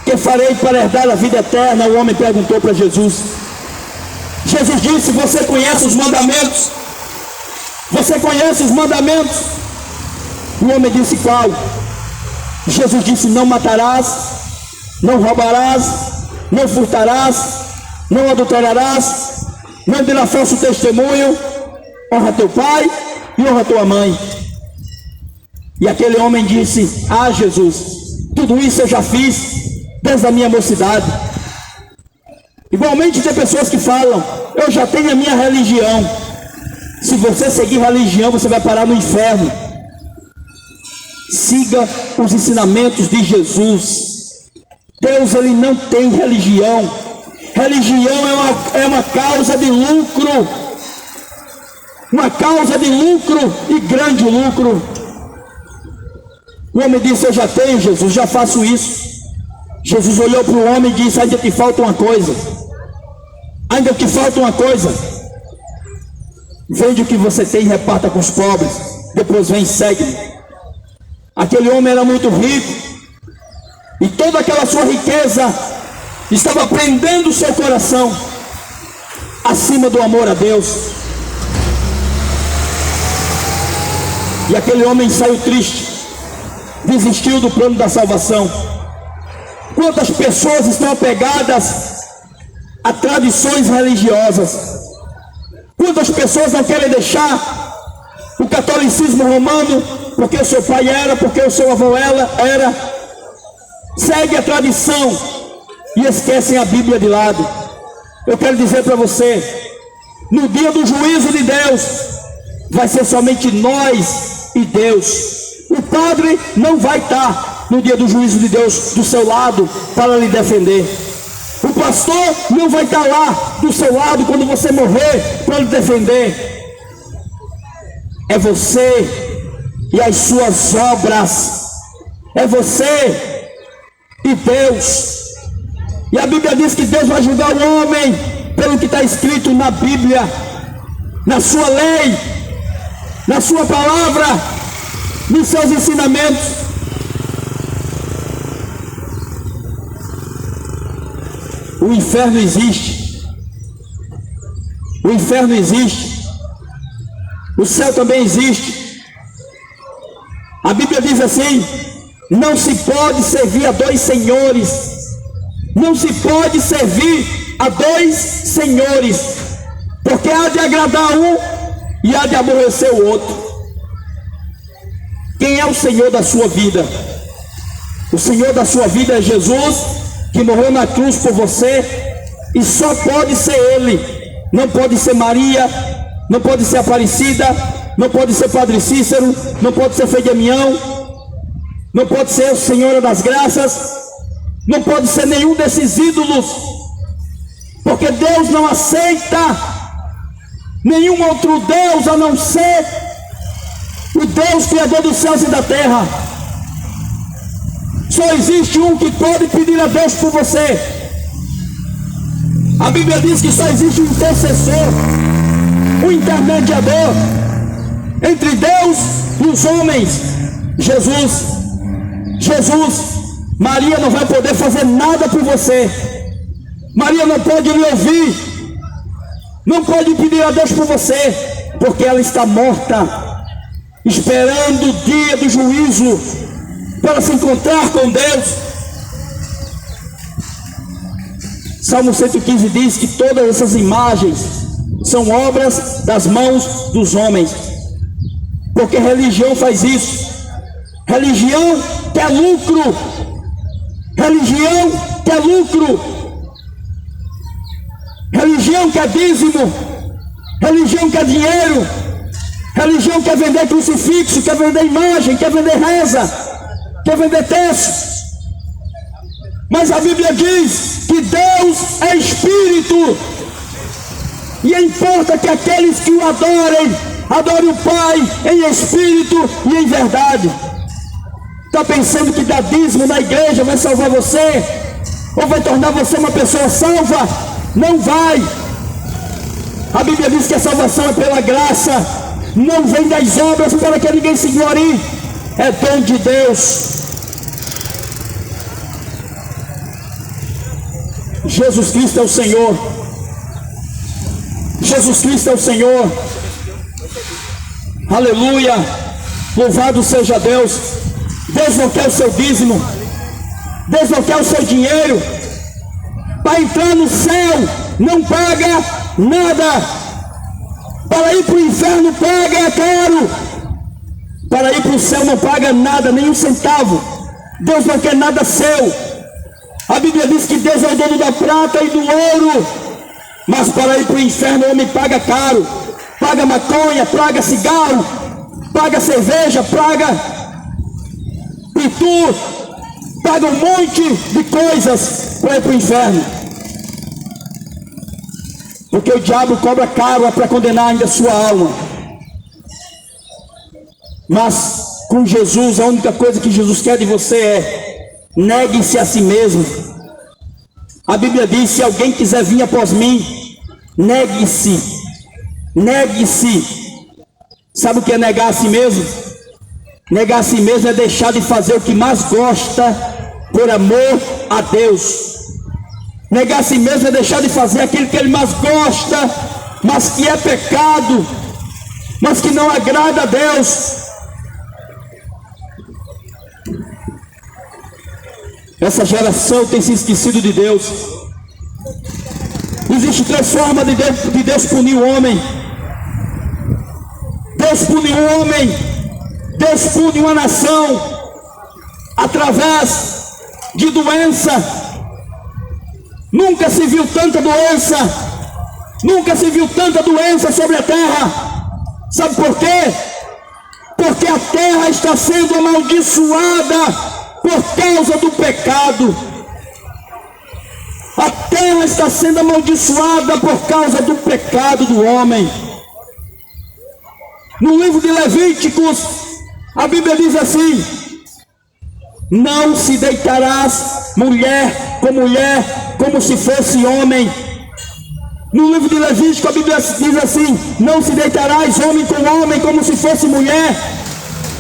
Que farei para herdar a vida eterna? O homem perguntou para Jesus. Jesus disse: você conhece os mandamentos? Você conhece os mandamentos? O homem disse: qual? Jesus disse: não matarás, não roubarás, não furtarás, não adulterarás, não dirás falso testemunho, honra teu pai e honra tua mãe. E aquele homem disse: ah, Jesus, tudo isso eu já fiz desde a minha mocidade. Igualmente tem pessoas que falam: eu já tenho a minha religião. Se você seguir religião, você vai parar no inferno. Siga os ensinamentos de Jesus. Deus, ele não tem religião. Religião é uma causa de lucro. Uma causa de lucro e grande lucro. O homem disse: eu já tenho, Jesus, já faço isso. Jesus olhou para o homem e disse: ainda te falta uma coisa. Ainda te falta uma coisa. Vende o que você tem e reparta com os pobres. Depois vem e segue-me. Aquele homem era muito rico, e toda aquela sua riqueza estava prendendo o seu coração acima do amor a Deus. E aquele homem saiu triste, desistiu do plano da salvação. Quantas pessoas estão apegadas a tradições religiosas? Quantas pessoas não querem deixar o catolicismo romano, porque o seu pai era, porque o seu avô era? Segue a tradição e esquecem a Bíblia de lado. Eu quero dizer para você, no dia do juízo de Deus, vai ser somente nós e Deus. O padre não vai estar no dia do juízo de Deus do seu lado para lhe defender. O pastor não vai estar lá do seu lado quando você morrer para lhe defender. É você e as suas obras. É você e Deus. E a Bíblia diz que Deus vai julgar o homem pelo que está escrito na Bíblia, na sua lei, na sua palavra, nos seus ensinamentos. O inferno existe. O inferno existe, o céu também existe. A Bíblia diz assim: não se pode servir a dois senhores. Não se pode servir a dois senhores, porque há de agradar um e há de aborrecer o outro. Quem é o Senhor da sua vida? O Senhor da sua vida é Jesus, que morreu na cruz por você, e só pode ser Ele. Não pode ser Maria, não pode ser Aparecida, não pode ser Padre Cícero, não pode ser Frei Damião, não pode ser o Senhora das Graças, não pode ser nenhum desses ídolos, porque Deus não aceita nenhum outro Deus a não ser o Deus Criador dos céus e da terra. Só existe um que pode pedir a Deus por você. A Bíblia diz que só existe um intercessor, um intermediador entre Deus e os homens, Jesus. Maria não vai poder fazer nada por você. Maria não pode lhe ouvir, não pode pedir a Deus por você, porque ela está morta, esperando o dia do juízo para se encontrar com Deus. Salmo 115 diz que todas essas imagens são obras das mãos dos homens, porque religião faz isso. Religião quer lucro, religião quer lucro, religião quer dízimo, religião quer dinheiro, religião quer vender crucifixo, quer vender imagem, quer vender reza, quer vender texto. Mas a Bíblia diz que Deus é Espírito, e importa que aqueles que o adorem o Pai em Espírito e em verdade. Está pensando que dar dízimo na igreja vai salvar você, ou vai tornar você uma pessoa salva? Não vai. A Bíblia diz que a salvação é pela graça, não vem das obras para que ninguém se glorie, é dom de Deus. Jesus Cristo é o Senhor. Jesus Cristo é o Senhor. Aleluia. Louvado seja Deus. Deus não quer o seu dízimo, Deus não quer o seu dinheiro. Para entrar no céu não paga nada, para ir para o inferno paga caro, para ir para o céu não paga nada, nem um centavo. Deus não quer nada seu. A Bíblia diz que Deus é o dono da prata e do ouro, mas para ir para o inferno o homem paga caro, paga maconha, paga cigarro, paga cerveja, paga pitu, paga um monte de coisas para ir para o inferno, porque o diabo cobra caro para condenar ainda a sua alma. Mas com Jesus, a única coisa que Jesus quer de você é: negue-se a si mesmo. A Bíblia diz: se alguém quiser vir após mim, negue-se. Sabe o que é negar a si mesmo? Negar a si mesmo é deixar de fazer o que mais gosta por amor a Deus. Negar a si mesmo é deixar de fazer aquilo que ele mais gosta, mas que é pecado, mas que não agrada a Deus. Essa geração tem se esquecido de Deus. Existe três formas de Deus punir o homem. Deus pune o homem, Deus pune uma nação através de doença. Nunca se viu tanta doença, nunca se viu tanta doença sobre a terra. Sabe por quê? Porque a terra está sendo amaldiçoada por causa do pecado. A terra está sendo amaldiçoada por causa do pecado do homem. No livro de Levíticos, a Bíblia diz assim: não se deitarás mulher, como se fosse homem. No livro de Levítico, a Bíblia diz assim: não se deitarás homem com homem, como se fosse mulher,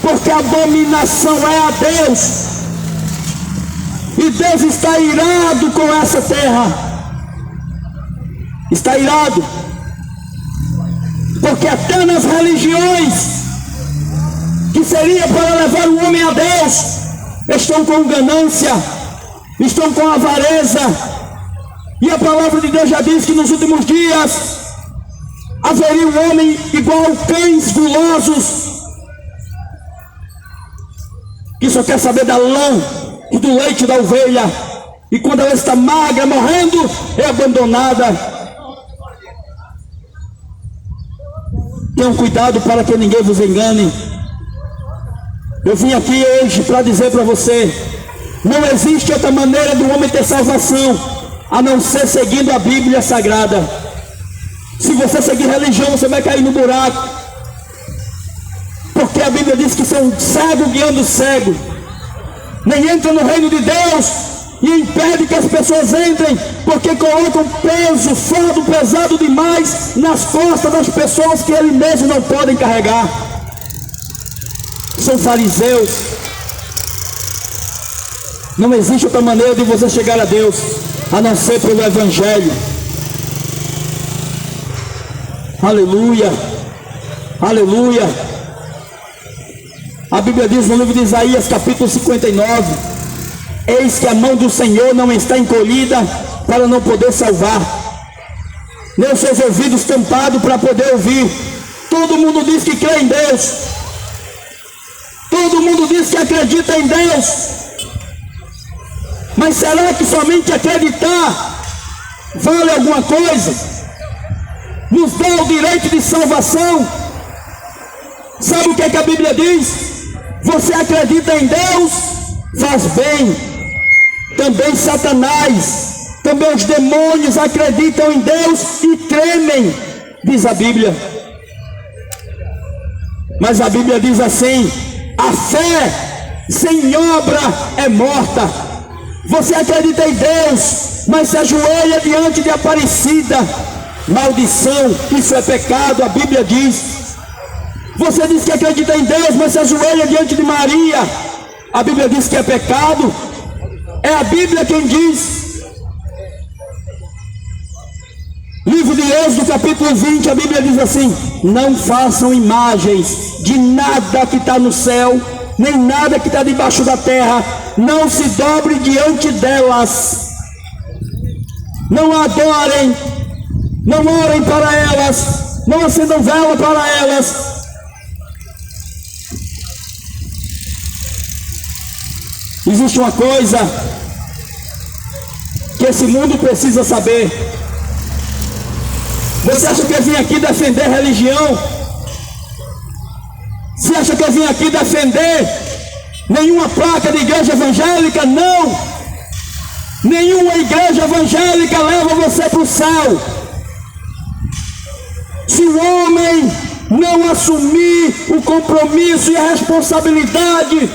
porque a abominação é a Deus. E Deus está irado com essa terra. Está irado. Porque até nas religiões, que seria para levar o homem a Deus, estão com ganância, estão com avareza. E a palavra de Deus já diz que nos últimos dias haveria um homem igual cães gulosos, que só quer saber da lã e do leite da ovelha, e quando ela está magra, morrendo, é abandonada. Tenham cuidado para que ninguém vos engane. Eu vim aqui hoje para dizer para você: não existe outra maneira do homem ter salvação a não ser seguindo a Bíblia Sagrada. Se você seguir religião, você vai cair no buraco, porque a Bíblia diz que são cego guiando cego. Nem entra no reino de Deus e impede que as pessoas entrem, porque colocam peso, fardo pesado demais nas costas das pessoas que eles mesmos não podem carregar. São fariseus. Não existe outra maneira de você chegar a Deus a não ser pelo Evangelho. Aleluia, aleluia. A Bíblia diz no livro de Isaías, capítulo 59: eis que a mão do Senhor não está encolhida para não poder salvar, nem os seus ouvidos tampados para poder ouvir. Todo mundo diz que crê em Deus, todo mundo diz que acredita em Deus, mas será que somente acreditar vale alguma coisa? Nos dá o direito de salvação? Sabe o que é que a Bíblia diz? Você acredita em Deus? Faz bem. Também Satanás, também os demônios acreditam em Deus e tremem, diz a Bíblia. Mas a Bíblia diz assim: a fé sem obra é morta. Você acredita em Deus, mas se ajoelha diante de Aparecida, maldição, isso é pecado, a Bíblia diz. Você diz que acredita em Deus, mas se ajoelha diante de Maria, a Bíblia diz que é pecado. É a Bíblia quem diz. Livro de Êxodo, capítulo 20, a Bíblia diz assim: não façam imagens de nada que está no céu, nem nada que está debaixo da terra, não se dobre diante delas, não adorem, não orem para elas, não acendam vela para elas. Existe uma coisa que esse mundo precisa saber. Você acha que eu vim aqui defender religião? Você acha que eu vim aqui defender nenhuma placa de igreja evangélica? Não! Nenhuma igreja evangélica leva você para o céu. Se o homem não assumir o compromisso e a responsabilidade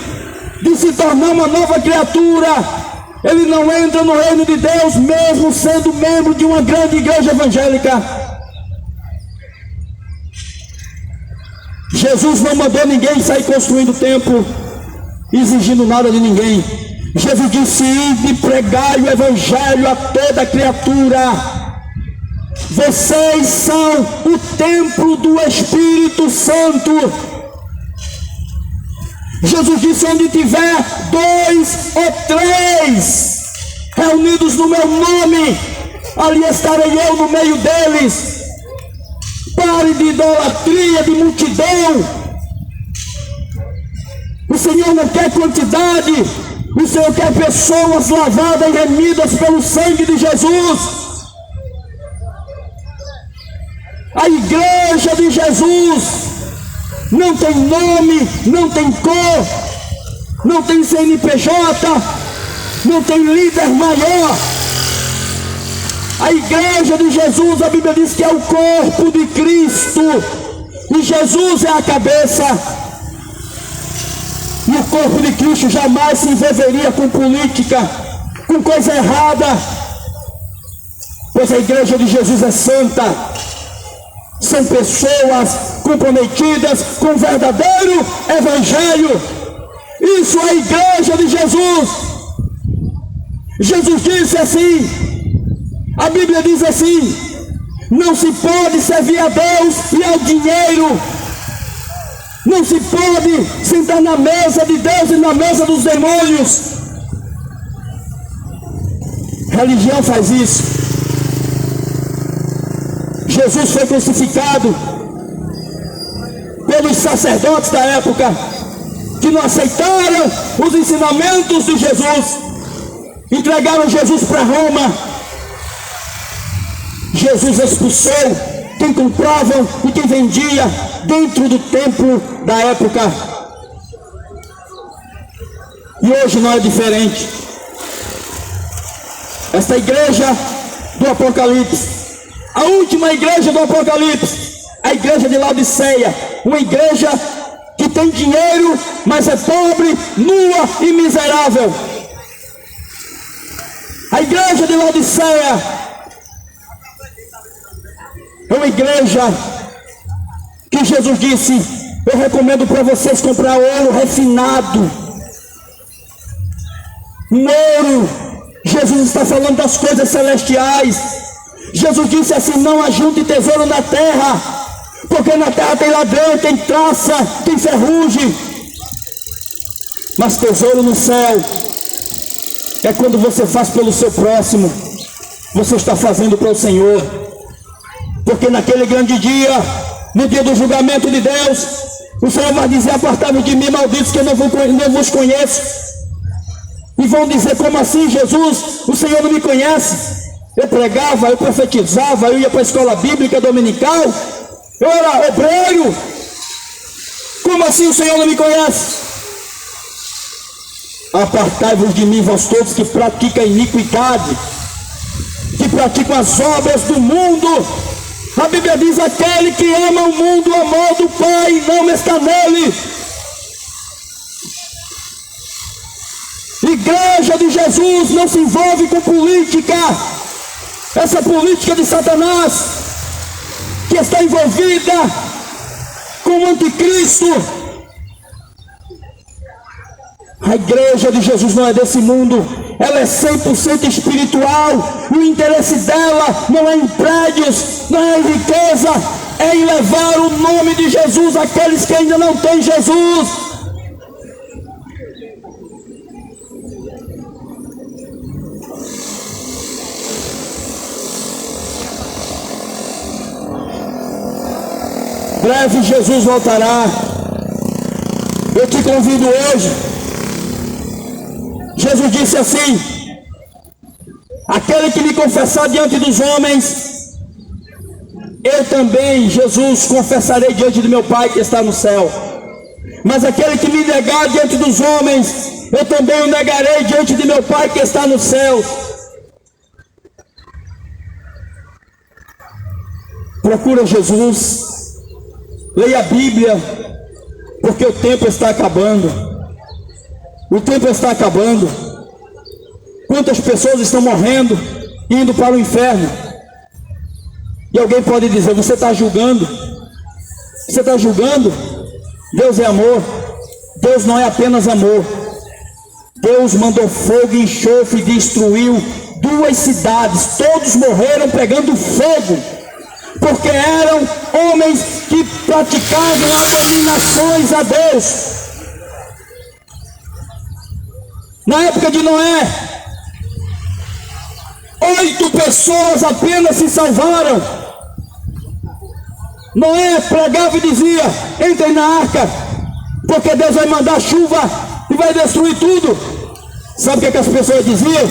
de se tornar uma nova criatura, ele não entra no reino de Deus, mesmo sendo membro de uma grande igreja evangélica. Jesus não mandou ninguém sair construindo templo, exigindo nada de ninguém. Jesus disse: ide pregai o evangelho a toda criatura. Vocês são o templo do Espírito Santo. Jesus disse: onde tiver 2 ou 3 reunidos no meu nome, ali estarei eu no meio deles. Pare de idolatria, de multidão. O Senhor não quer quantidade, o Senhor quer pessoas lavadas e remidas pelo sangue de Jesus. A igreja de Jesus não tem nome, não tem cor, não tem CNPJ, não tem líder maior. A igreja de Jesus, a Bíblia diz que é o corpo de Cristo, e Jesus é a cabeça. E o corpo de Cristo jamais se envolveria com política, com coisa errada, pois a igreja de Jesus é santa. São pessoas comprometidas com o verdadeiro evangelho. Isso é a igreja de Jesus. Jesus disse assim, a Bíblia diz assim: Não se pode servir a Deus e ao dinheiro. Não se pode sentar na mesa de Deus e na mesa dos demônios. Religião faz isso. Jesus foi crucificado pelos sacerdotes da época, que não aceitaram os ensinamentos de Jesus, entregaram Jesus para Roma. Jesus expulsou quem comprava e quem vendia dentro do templo da época. E hoje não é diferente. Esta igreja do Apocalipse, a última igreja do Apocalipse, a igreja de Laodiceia, uma igreja que tem dinheiro, mas é pobre, nua e miserável. A igreja de Laodiceia é uma igreja que Jesus disse: eu recomendo para vocês comprar ouro refinado. Um ouro. Jesus está falando das coisas celestiais. Jesus disse assim: não ajunte tesouro na terra, porque na terra tem ladrão, tem traça, tem ferrugem. Mas tesouro no céu é quando você faz pelo seu próximo, você está fazendo para o Senhor. Porque naquele grande dia, no dia do julgamento de Deus, o Senhor vai dizer: apartai-vos de mim, malditos, que eu não vos conheço. E vão dizer: como assim, Jesus? O Senhor não me conhece? Eu pregava, eu profetizava, eu ia para a escola bíblica dominical, eu era obreiro. Como assim o Senhor não me conhece? Apartai-vos de mim, vós todos que praticam iniquidade, que praticam as obras do mundo. A Bíblia diz: aquele que ama o mundo, o amor do Pai não está nele. Igreja de Jesus não se envolve com política. Essa política de Satanás, que está envolvida com o anticristo. A igreja de Jesus não é desse mundo. Ela é 100% espiritual. E o interesse dela não é em prédios, não é em riqueza, é em levar o nome de Jesus àqueles que ainda não têm Jesus. Breve Jesus voltará. Eu te convido hoje. Jesus disse assim: aquele que me confessar diante dos homens, eu também, Jesus, confessarei diante do meu Pai que está no céu. Mas aquele que me negar diante dos homens, eu também o negarei diante de meu Pai que está no céu. Procura Jesus. Leia a Bíblia, porque o tempo está acabando. O tempo está acabando. Quantas pessoas estão morrendo, indo para o inferno? E alguém pode dizer: você está julgando? Você está julgando? Deus é amor. Deus não é apenas amor. Deus mandou fogo e enxofre e destruiu 2 cidades. Todos morreram pegando fogo, porque eram homens que praticavam abominações a Deus. Na época de Noé, 8 pessoas apenas se salvaram. Noé pregava e dizia: entrem na arca, porque Deus vai mandar chuva e vai destruir tudo. Sabe o que as pessoas diziam?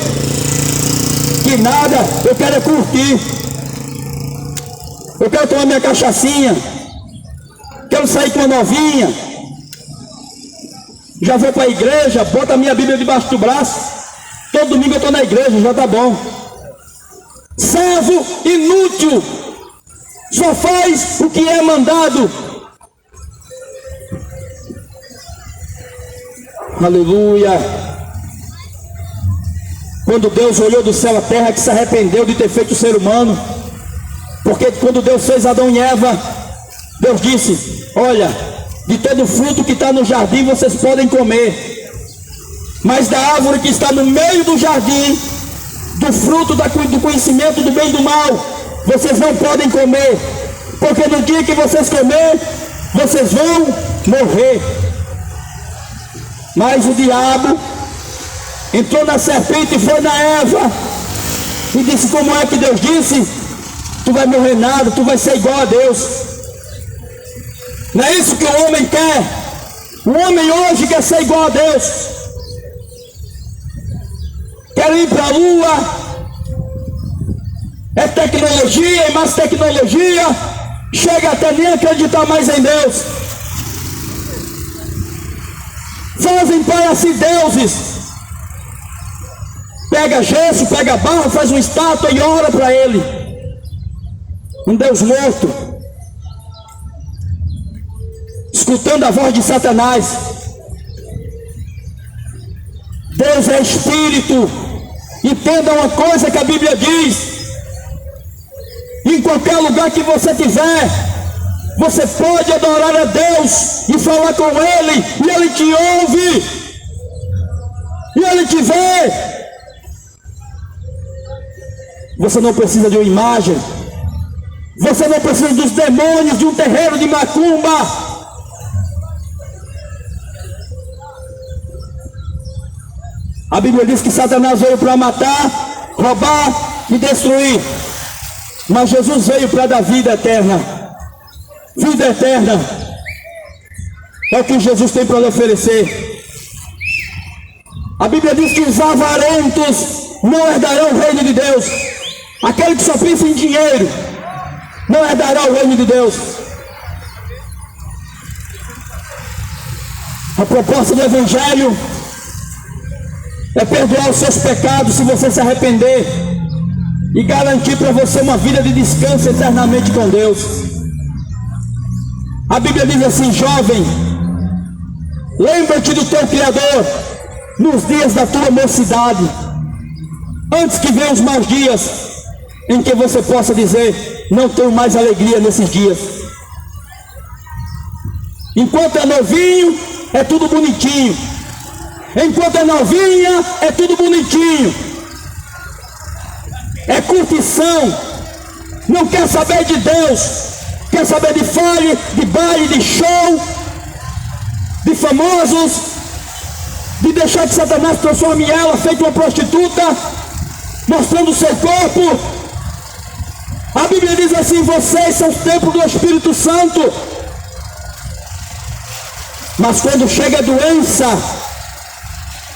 Que nada, eu quero é curtir. Eu quero tomar minha cachaçinha, quero sair com uma novinha, já vou para a igreja, boto a minha Bíblia debaixo do braço, todo domingo eu estou na igreja, já está bom. Servo inútil, só faz o que é mandado. Aleluia. Quando Deus olhou do céu à terra, que se arrependeu de ter feito o ser humano. Porque quando Deus fez Adão e Eva, Deus disse: olha, de todo fruto que está no jardim vocês podem comer, mas da árvore que está no meio do jardim, do fruto do conhecimento do bem e do mal, vocês não podem comer, porque no dia que vocês comer, vocês vão morrer. Mas o diabo entrou na serpente e foi na Eva e disse: como é que Deus disse? Tu vai morrer nada, tu vai ser igual a Deus. Não é isso que o homem quer. O homem hoje quer ser igual a Deus. Quer ir para a lua. É tecnologia e mais tecnologia. Chega até nem acreditar mais em Deus. Fazem para si deuses. Pega gesso, pega barro, faz uma estátua e ora para ele. Um Deus morto, escutando a voz de Satanás. Deus é espírito. Entenda uma coisa que a Bíblia diz: em qualquer lugar que você tiver, você pode adorar a Deus e falar com Ele, e Ele te ouve, e Ele te vê. Você não precisa de uma imagem, você não precisa dos demônios de um terreiro de macumba. A Bíblia diz que Satanás veio para matar, roubar e destruir, mas Jesus veio para dar vida eterna. Vida eterna é o que Jesus tem para lhe oferecer. A Bíblia diz que os avarentos não herdarão o reino de Deus. Aquele que só pensa em dinheiro não herdará o reino de Deus. A proposta do Evangelho é perdoar os seus pecados se você se arrepender e garantir para você uma vida de descanso eternamente com Deus. A Bíblia diz assim: jovem, lembra-te do teu Criador nos dias da tua mocidade, antes que venham os maus dias, em que você possa dizer: não tenho mais alegria nesses dias. Enquanto é novinho, é tudo bonitinho. Enquanto é novinha, é tudo bonitinho. É curtição. Não quer saber de Deus. Quer saber de fale, de baile, de show, de famosos, de deixar que Satanás transforme ela feito uma prostituta, mostrando o seu corpo. A Bíblia diz assim: vocês são o templo do Espírito Santo. Mas quando chega a doença,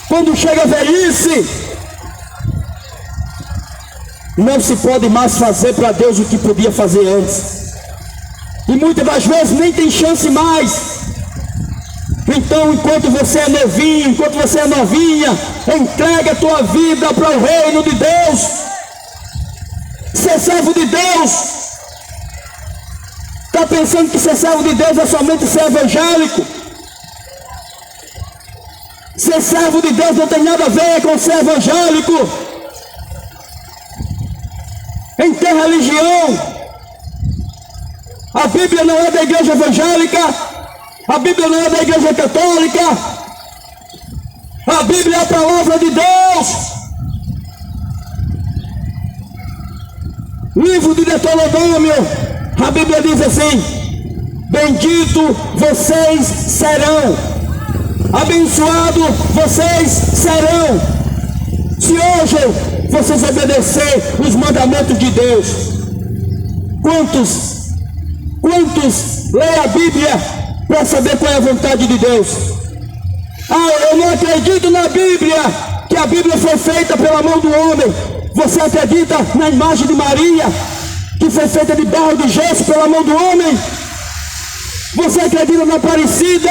quando chega a velhice, não se pode mais fazer para Deus o que podia fazer antes. E muitas das vezes nem tem chance mais. Então, enquanto você é novinho, enquanto você é novinha, entrega a tua vida para o reino de Deus. Ser servo de Deus. Está pensando que ser servo de Deus é somente ser evangélico? Ser servo de Deus não tem nada a ver com ser evangélico. Em ter religião. A Bíblia não é da igreja evangélica. A Bíblia não é da igreja católica. A Bíblia é a palavra de Deus. Livro de Deuteronômio, a Bíblia diz assim: bendito vocês serão, abençoado vocês serão, se hoje vocês obedecer os mandamentos de Deus. Quantos leem a Bíblia para saber qual é a vontade de Deus? Eu não acredito na Bíblia, que a Bíblia foi feita pela mão do homem. Você acredita na imagem de Maria, que foi feita de barro de gesso pela mão do homem? Você acredita na Aparecida,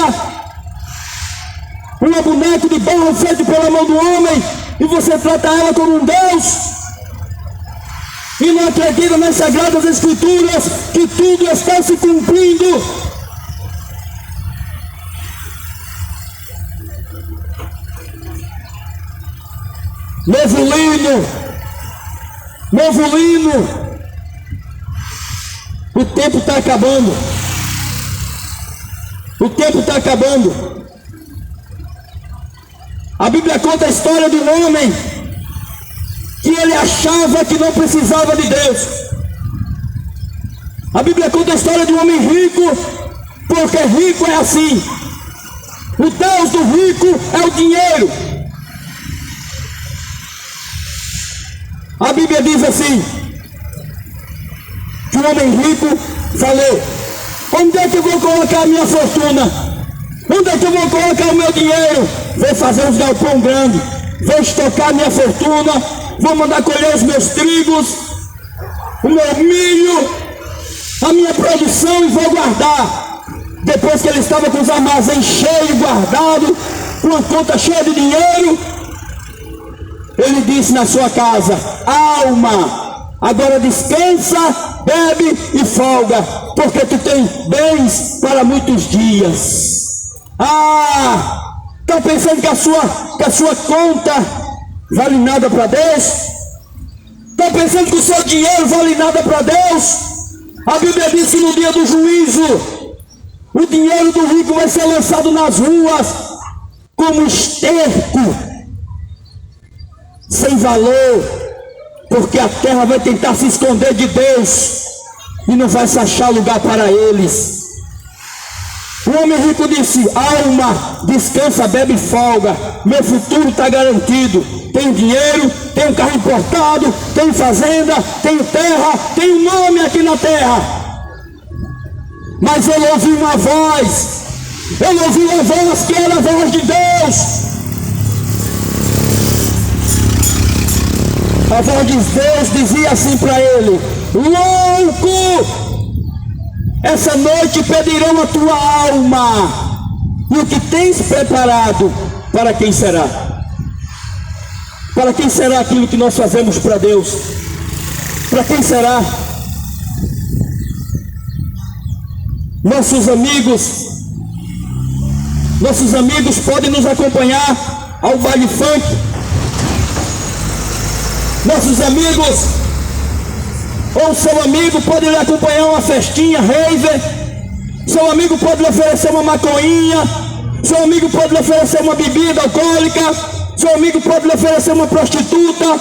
uma boneca de barro feita pela mão do homem, e você trata ela como um Deus? E não acredita nas Sagradas Escrituras, que tudo está se cumprindo? Novo hino. O tempo está acabando. O tempo está acabando. A Bíblia conta a história de um homem que ele achava que não precisava de Deus. A Bíblia conta a história de um homem rico, porque rico é assim. O Deus do rico é o dinheiro. A Bíblia diz assim, que o homem rico falou: onde é que eu vou colocar a minha fortuna? Onde é que eu vou colocar o meu dinheiro? Vou fazer uns galpão grande, vou estocar a minha fortuna, vou mandar colher os meus trigos, o meu milho, a minha produção, e vou guardar. Depois que ele estava com os armazéns cheios, guardados, com a conta cheia de dinheiro, ele disse na sua casa: alma, agora descansa, bebe e folga, porque tu tem bens para muitos dias. Está pensando que a sua conta vale nada para Deus? Está pensando que o seu dinheiro vale nada para Deus? A Bíblia diz que no dia do juízo, o dinheiro do rico vai ser lançado nas ruas como esterco, sem valor, porque a terra vai tentar se esconder de Deus e não vai se achar lugar para eles. O homem rico disse: alma, descansa, bebe e folga, meu futuro está garantido. Tenho dinheiro, tenho carro importado, tenho fazenda, tenho terra, tenho nome aqui na terra. Mas eu ouvi uma voz que era a voz de Deus. A voz de Deus dizia assim para ele: louco! Essa noite pedirão a tua alma, e o que tens preparado, para quem será? Para quem será aquilo que nós fazemos para Deus? Para quem será? Nossos amigos podem nos acompanhar ao baile funk. Nossos amigos ou seu amigo pode lhe acompanhar uma festinha, raver. Seu amigo pode lhe oferecer uma maconhinha. Seu amigo pode lhe oferecer uma bebida alcoólica. Seu amigo pode lhe oferecer uma prostituta.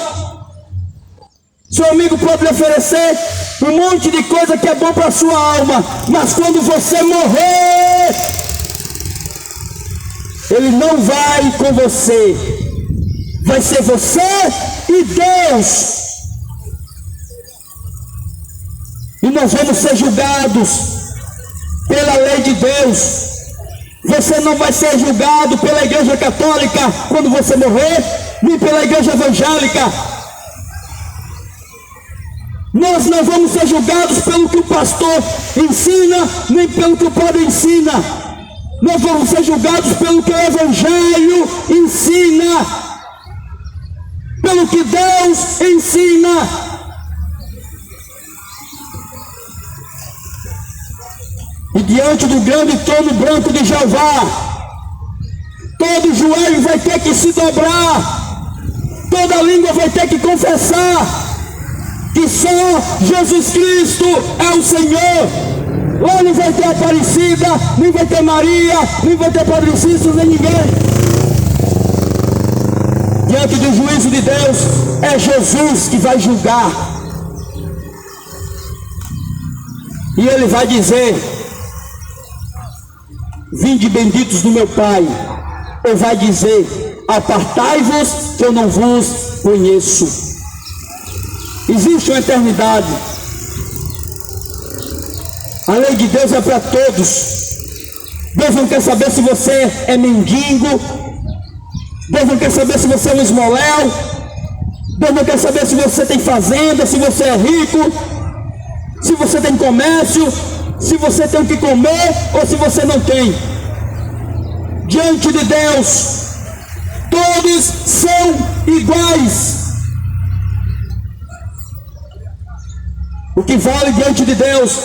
Seu amigo pode lhe oferecer um monte de coisa que é bom para a sua alma. Mas quando você morrer, ele não vai com você. Vai ser você e Deus. E nós vamos ser julgados pela lei de Deus. Você não vai ser julgado pela igreja católica quando você morrer, nem pela igreja evangélica. Nós não vamos ser julgados pelo que o pastor ensina, nem pelo que o padre ensina. Nós vamos ser julgados pelo que o evangelho ensina, pelo que Deus ensina. E diante do grande trono branco de Jeová, todo joelho vai ter que se dobrar, toda língua vai ter que confessar que só Jesus Cristo é o Senhor. Lá não vai ter Aparecida, nem vai ter Maria, nem vai ter Padre Cícero, nem ninguém. Diante do juízo de Deus, é Jesus que vai julgar. E Ele vai dizer: vinde benditos do meu Pai. Ou vai dizer: apartai-vos que eu não vos conheço. Existe uma eternidade. A lei de Deus é para todos. Deus não quer saber se você é mendigo. Deus não quer saber se você é um esmoléu. Deus não quer saber se você tem fazenda, se você é rico, se você tem comércio, se você tem o que comer ou se você não tem. Diante de Deus, todos são iguais. O que vale diante de Deus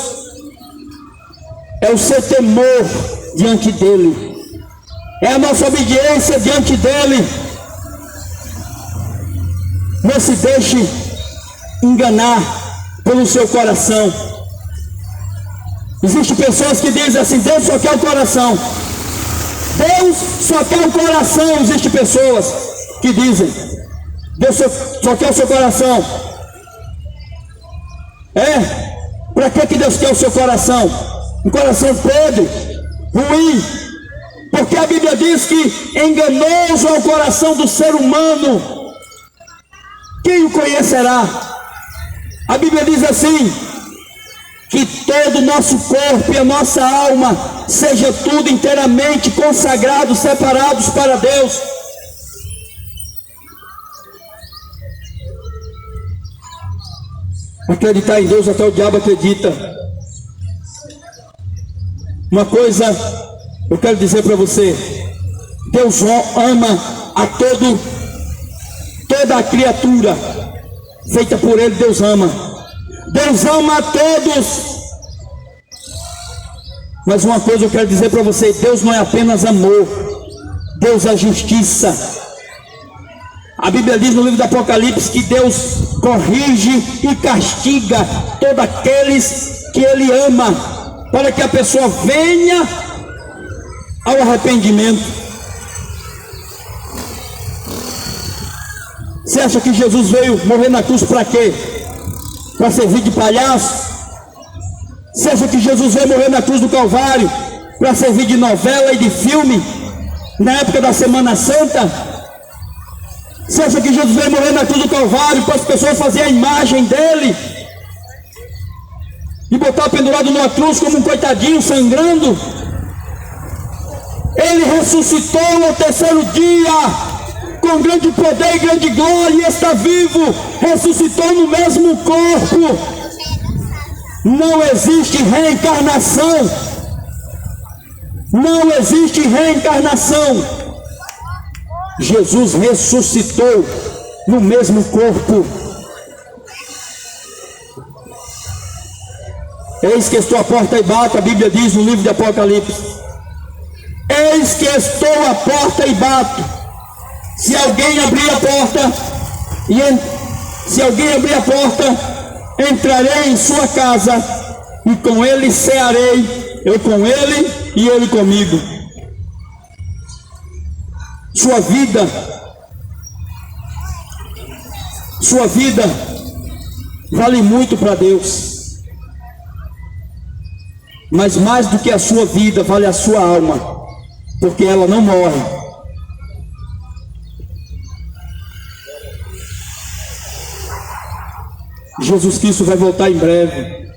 é o seu temor diante dele, é a nossa obediência diante dele. Não se deixe enganar pelo seu coração. Existem pessoas que dizem assim: Deus só quer o coração. Deus só quer o coração. Existem pessoas que dizem: Deus só quer o seu coração. Para que Deus quer o seu coração? Um coração podre, ruim. Porque a Bíblia diz que enganoso é o coração do ser humano. Quem o conhecerá? A Bíblia diz assim: que todo o nosso corpo e a nossa alma seja tudo inteiramente consagrados, separados para Deus. Acreditar em Deus, até o diabo acredita. Uma coisa eu quero dizer para você: Deus ama a toda a criatura feita por Ele. Deus ama a todos. Mas uma coisa eu quero dizer para você: Deus não é apenas amor, Deus é justiça. A Bíblia diz no livro do Apocalipse que Deus corrige e castiga todos aqueles que Ele ama, para que a pessoa venha ao arrependimento. Você acha que Jesus veio morrer na cruz para quê? Para servir de palhaço? Você acha que Jesus veio morrer na cruz do Calvário para servir de novela e de filme na época da Semana Santa? Você acha que Jesus veio morrer na cruz do Calvário para as pessoas fazerem a imagem dele e botar pendurado numa cruz como um coitadinho sangrando? Ele ressuscitou no terceiro dia com grande poder e grande glória, e está vivo, ressuscitou no mesmo corpo. Não existe reencarnação. Não existe reencarnação. Jesus ressuscitou no mesmo corpo. Eis que estou à porta e bato, a Bíblia diz no livro de Apocalipse. Eis que estou à porta e bato. Se alguém abrir a porta, entrarei em sua casa e com ele cearei, eu com ele e ele comigo. Sua vida vale muito para Deus, mas mais do que a sua vida vale a sua alma, porque ela não morre. Jesus Cristo vai voltar em breve.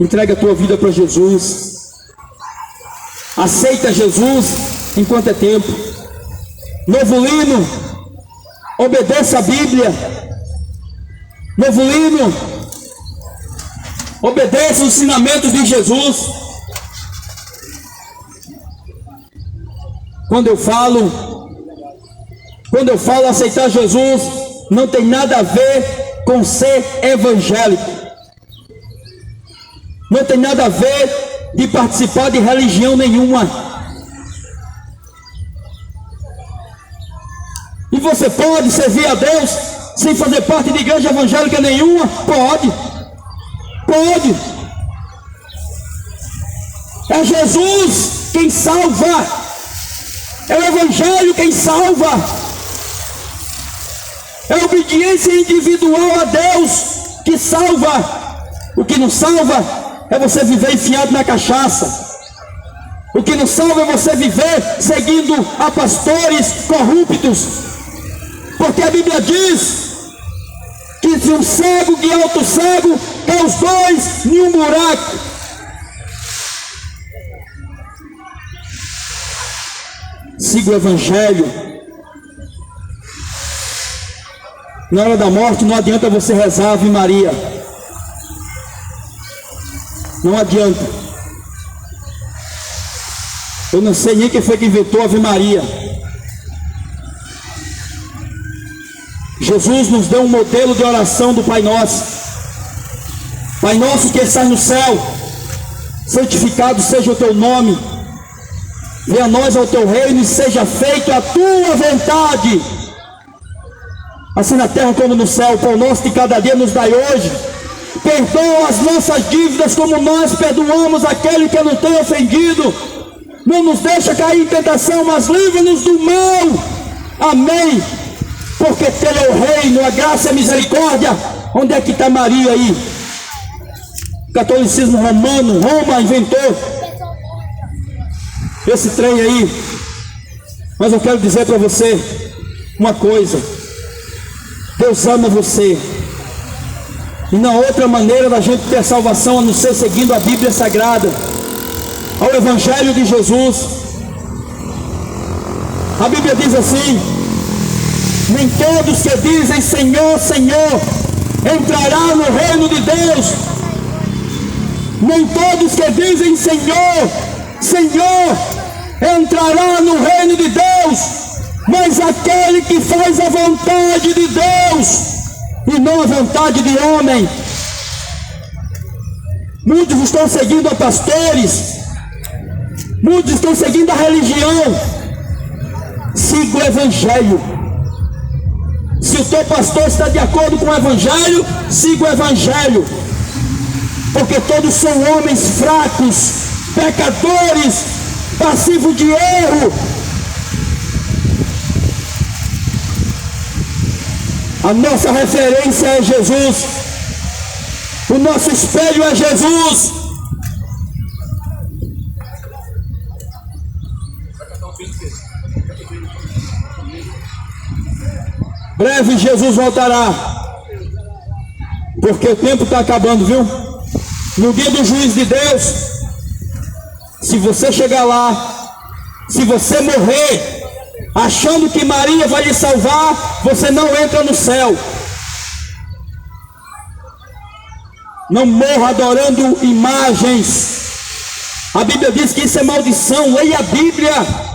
Entrega a tua vida para Jesus. Aceita Jesus enquanto é tempo. Novo Lino, obedeça a Bíblia. Novo Lino, obedeça os ensinamentos de Jesus. Quando eu falo aceitar Jesus, não tem nada a ver com ser evangélico. Não tem nada a ver de participar de religião nenhuma. E você pode servir a Deus sem fazer parte de igreja evangélica nenhuma? Pode. É Jesus quem salva. É o Evangelho quem salva. É a obediência individual a Deus que salva. O que não salva é você viver enfiado na cachaça. O que não salva é você viver seguindo a pastores corruptos. Porque a Bíblia diz que se um cego guiar outro cego, cai os dois em um buraco. Siga o Evangelho. Na hora da morte não adianta você rezar Ave Maria. Não adianta. Eu não sei nem quem foi que inventou a Ave Maria. Jesus nos deu um modelo de oração do Pai Nosso. Pai nosso que estás no céu, santificado seja o teu nome. Venha a nós ao teu reino e seja feita a tua vontade, assim na terra como no céu. O pão nosso de cada dia nos dai hoje. Perdoa as nossas dívidas como nós perdoamos aquele que nos tem ofendido. Não nos deixa cair em tentação, mas livra-nos do mal. Amém. Porque teu é o reino, a graça e a misericórdia. Onde é que está Maria aí? catolicismo romano, Roma inventou esse trem aí. Mas eu quero dizer para você uma coisa: Deus ama você, e não há outra maneira da gente ter salvação a não ser seguindo a Bíblia Sagrada, ao Evangelho de Jesus. A Bíblia diz assim: nem todos que dizem Senhor, Senhor entrará no reino de Deus. Nem todos que dizem Senhor, Senhor entrará no reino de Deus, mas aquele que faz a vontade de Deus e não a vontade de homem. Muitos estão seguindo a pastores, muitos estão seguindo a religião. Siga o Evangelho. Se o teu pastor está de acordo com o Evangelho, siga o Evangelho, porque todos são homens fracos, pecadores, passivos de erro. A nossa referência é Jesus, o nosso espelho é Jesus. Breve Jesus voltará, porque o tempo está acabando, viu? No dia do juízo de Deus, se você chegar lá, se você morrer achando que Maria vai lhe salvar, você não entra no céu. Não morra adorando imagens. A Bíblia diz que isso é maldição. Leia a Bíblia.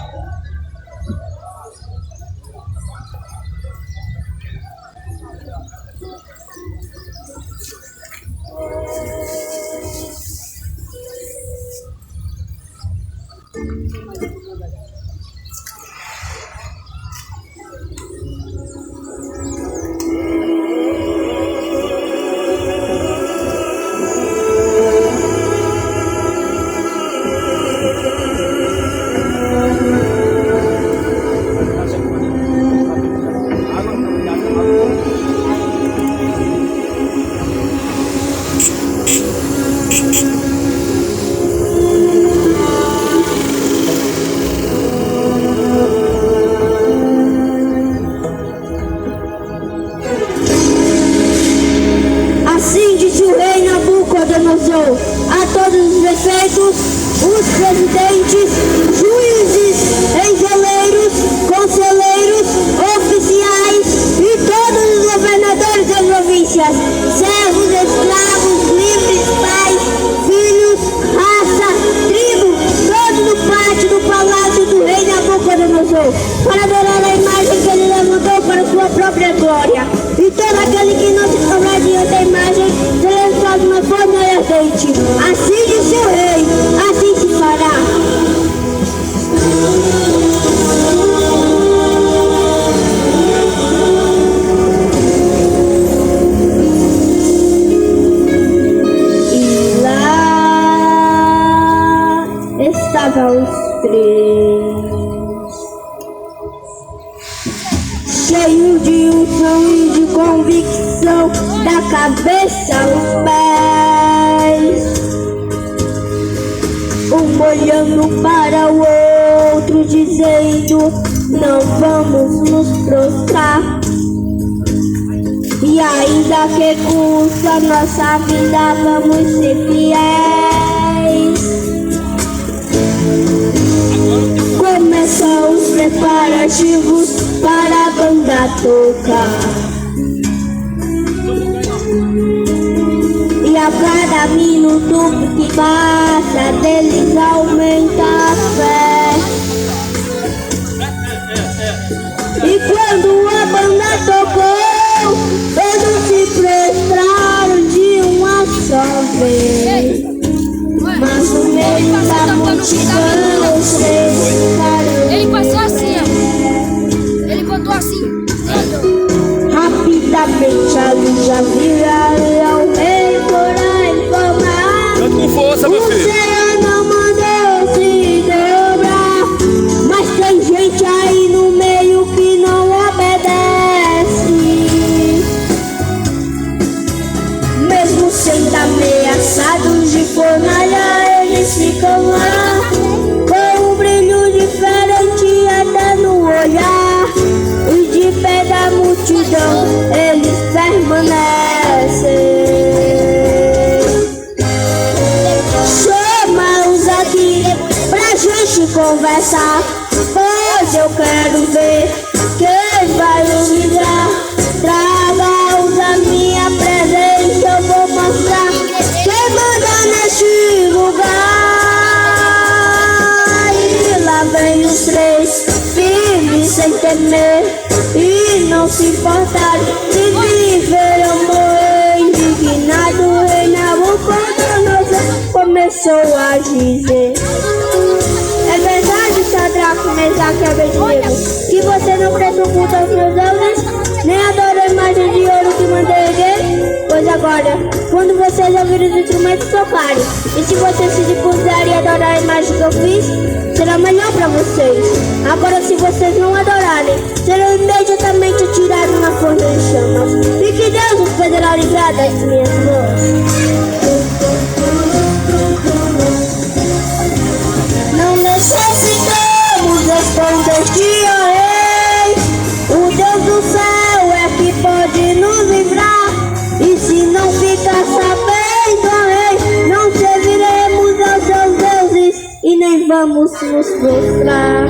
A todos os prefeitos, os presidentes, juízes, engeleiros, conselheiros, oficiais e todos os governadores das províncias, servos, escravos, livres, pais, filhos, raça, tribo, todos no pátio do palácio do rei Nabucodonosor, para adorar a imagem que ele levantou para sua própria glória. E todo aquele que não se dobrar diante da imagem será lançado na forma ardente. Assim disse o rei, assim se fará. E lá estavam os três, cheio de unção e de convicção, da cabeça aos pés, um olhando para o outro, dizendo: não vamos nos prostrar, e ainda que custa nossa vida, vamos ser fiéis. Começam os preparativos para a banda tocar, e a cada minuto que passa deles aumenta a fé. E quando a banda tocou, todos se prostraram de uma só vez. Mas no meio da multidão os três ficaram. Ele passou assim, ó. Ele botou assim. Rapidamente a luz já viraram ao rei para informar. Canta com força, meu filho. O Senhor não mandou se dobrar, mas tem gente aí no meio que não obedece. Mesmo sendo ameaçado, conversar, pois eu quero ver quem vai nos livrar. Traga-os a minha presença, eu vou mostrar quem manda neste lugar. E lá vem os três, firmes sem temer e não se importar de viver ou morrer. Indignado, o rei Nabucodonosor começou a dizer: é verdade, Sadraque, Mesaque e Abednego, que você não prestou culto aos meus deuses, nem adorou a imagem de ouro que mandei erguer? Pois agora, quando vocês ouvirem os instrumentos tocarem, e se vocês se dispuserem a adorar a imagem que eu fiz, será melhor para vocês. Agora, se vocês não adorarem, serão imediatamente atirados na forno de chamas. E que Deus os poderá livrar das minhas mãos. Não necessitamos responder-te, ó rei. O Deus do céu é que pode nos livrar. E se não ficar sabendo, ó rei, não serviremos aos seus deuses e nem vamos nos prostrar.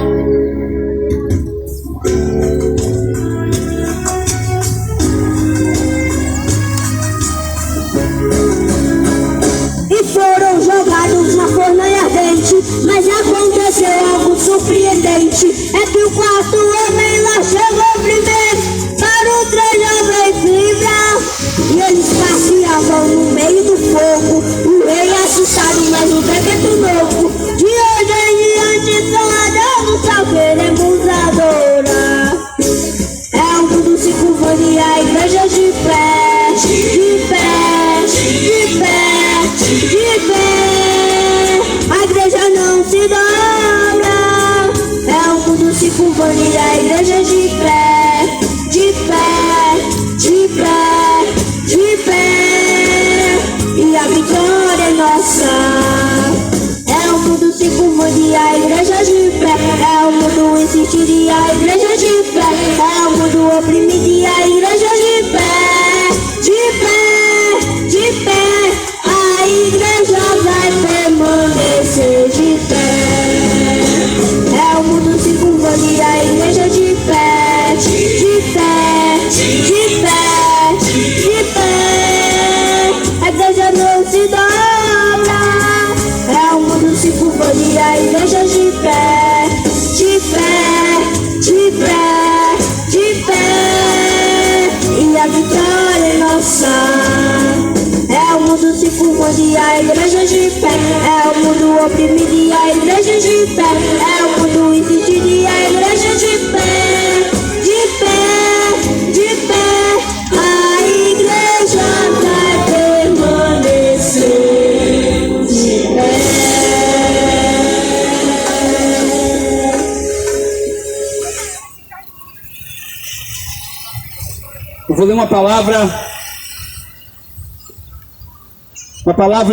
E foram jogados na fornalha ardente, mas aconteceu algo surpreendente. É que o quarto homem lá chegou primeiro para o três jovens livrar. E eles passeavam no meio do fogo, o rei assustado, mas o decreto novo. De hoje em diante só a Deus do céu queremos adorar. É o mundo se curvando e a igreja de pé, de pé, de pé, de pé. A igreja não se dobra. É o mundo se curvando e a igreja de pé, de pé, de pé, de pé. E a vitória é nossa. É o mundo se curvando e a igreja de pé. É o mundo insistindo e a igreja de pé. É o mundo oprimido e a igreja de pé. De pé, de pé. A igreja vai permanecer de pé. É o mundo se curvando e a igreja de pé. De pé, de pé, de pé. A igreja não se dobra. É o mundo se curvando e a igreja de pé. De pé, de pé, de pé. E a vitória é nossa. É o mundo se curvando e a igreja de pé. É o mundo oprimido e a igreja de pé. É o mundo insistindo e a igreja de pé. De pé, de pé. A igreja vai permanecer de pé. Eu vou ler uma palavra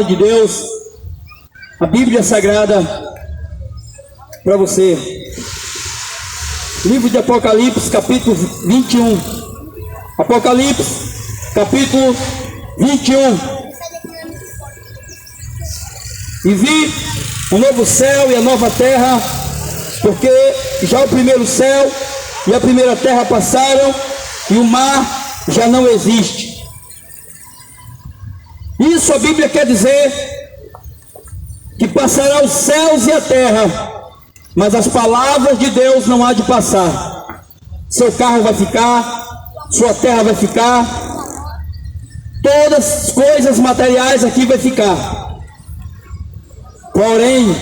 de Deus, a Bíblia Sagrada, para você. Livro de Apocalipse, capítulo 21. Apocalipse, capítulo 21. E vi o novo céu e a nova terra, porque já o primeiro céu e a primeira terra passaram, e o mar já não existe. Isso a Bíblia quer dizer que passará os céus e a terra, mas as palavras de Deus não há de passar. Seu carro vai ficar, sua terra vai ficar, todas as coisas materiais aqui vai ficar. Porém,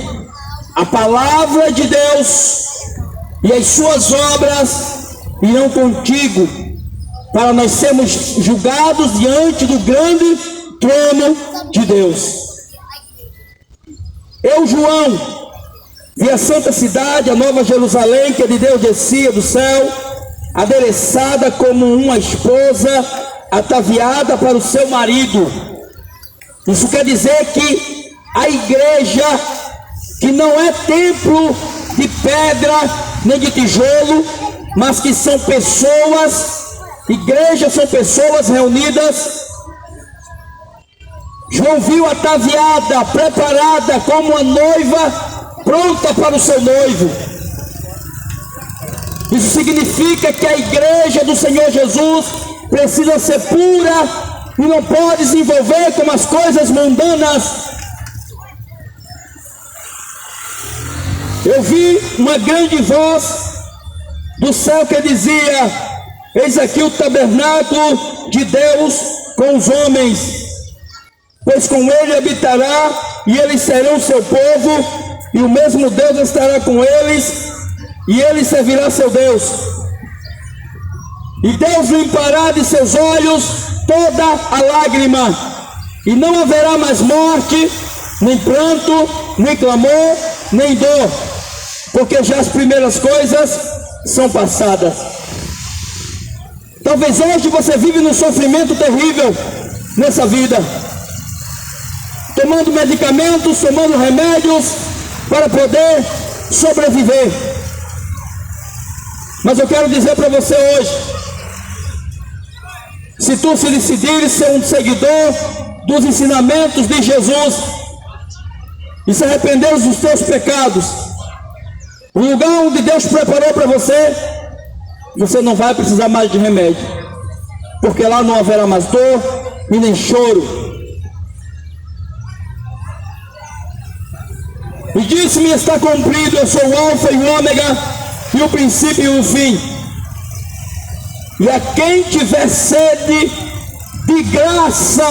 a palavra de Deus e as suas obras irão contigo, para nós sermos julgados diante do grande trono de Deus. Eu, João, vi a santa cidade, a nova Jerusalém, que de Deus descia do céu, adereçada como uma esposa ataviada para o seu marido. Isso quer dizer que a igreja, que não é templo de pedra nem de tijolo, mas que são pessoas, igrejas são pessoas reunidas. João viu ataviada, preparada como uma noiva pronta para o seu noivo. Isso significa que a igreja do Senhor Jesus precisa ser pura e não pode se envolver com as coisas mundanas. Eu vi uma grande voz do céu que dizia: eis aqui o tabernáculo de Deus com os homens, pois com ele habitará, e eles serão seu povo, e o mesmo Deus estará com eles, e ele servirá seu Deus. E Deus limpará de seus olhos toda a lágrima, e não haverá mais morte, nem pranto, nem clamor, nem dor, porque já as primeiras coisas são passadas. Talvez hoje você vive num sofrimento terrível nessa vida, tomando medicamentos, tomando remédios para poder sobreviver. Mas eu quero dizer para você hoje: se tu se decidires ser um seguidor dos ensinamentos de Jesus e se arrepender dos teus pecados, o lugar onde Deus preparou para você, você não vai precisar mais de remédio, porque lá não haverá mais dor e nem choro. E disse-me: está cumprido, eu sou o alfa e o ômega, e o princípio e o fim. E a quem tiver sede, de graça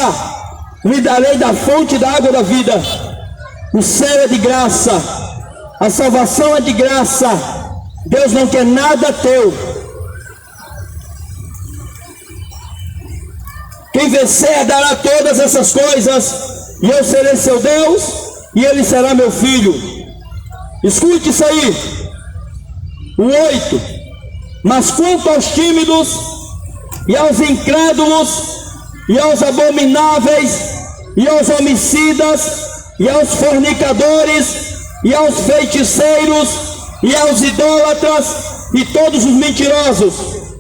lhe darei da fonte da água da vida. O céu é de graça, a salvação é de graça. Deus não quer nada teu. Quem vencer dará todas essas coisas, e eu serei seu Deus, e ele será meu filho. Escute isso aí. O 8. Mas quanto aos tímidos, e aos incrédulos, e aos abomináveis, e aos homicidas, e aos fornicadores, e aos feiticeiros, e aos idólatras, e todos os mentirosos,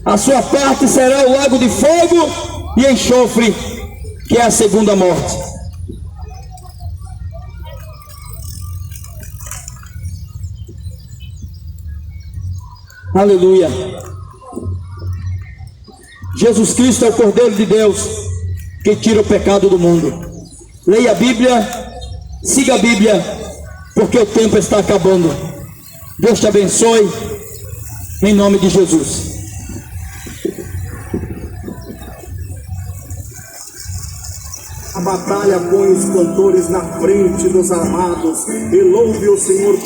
a sua parte será o lago de fogo e enxofre, que é a segunda morte. Aleluia. Jesus Cristo é o Cordeiro de Deus que tira o pecado do mundo. Leia a Bíblia, siga a Bíblia, porque o tempo está acabando. Deus te abençoe, em nome de Jesus. A batalha põe os cantores na frente dos armados, e louve o Senhor.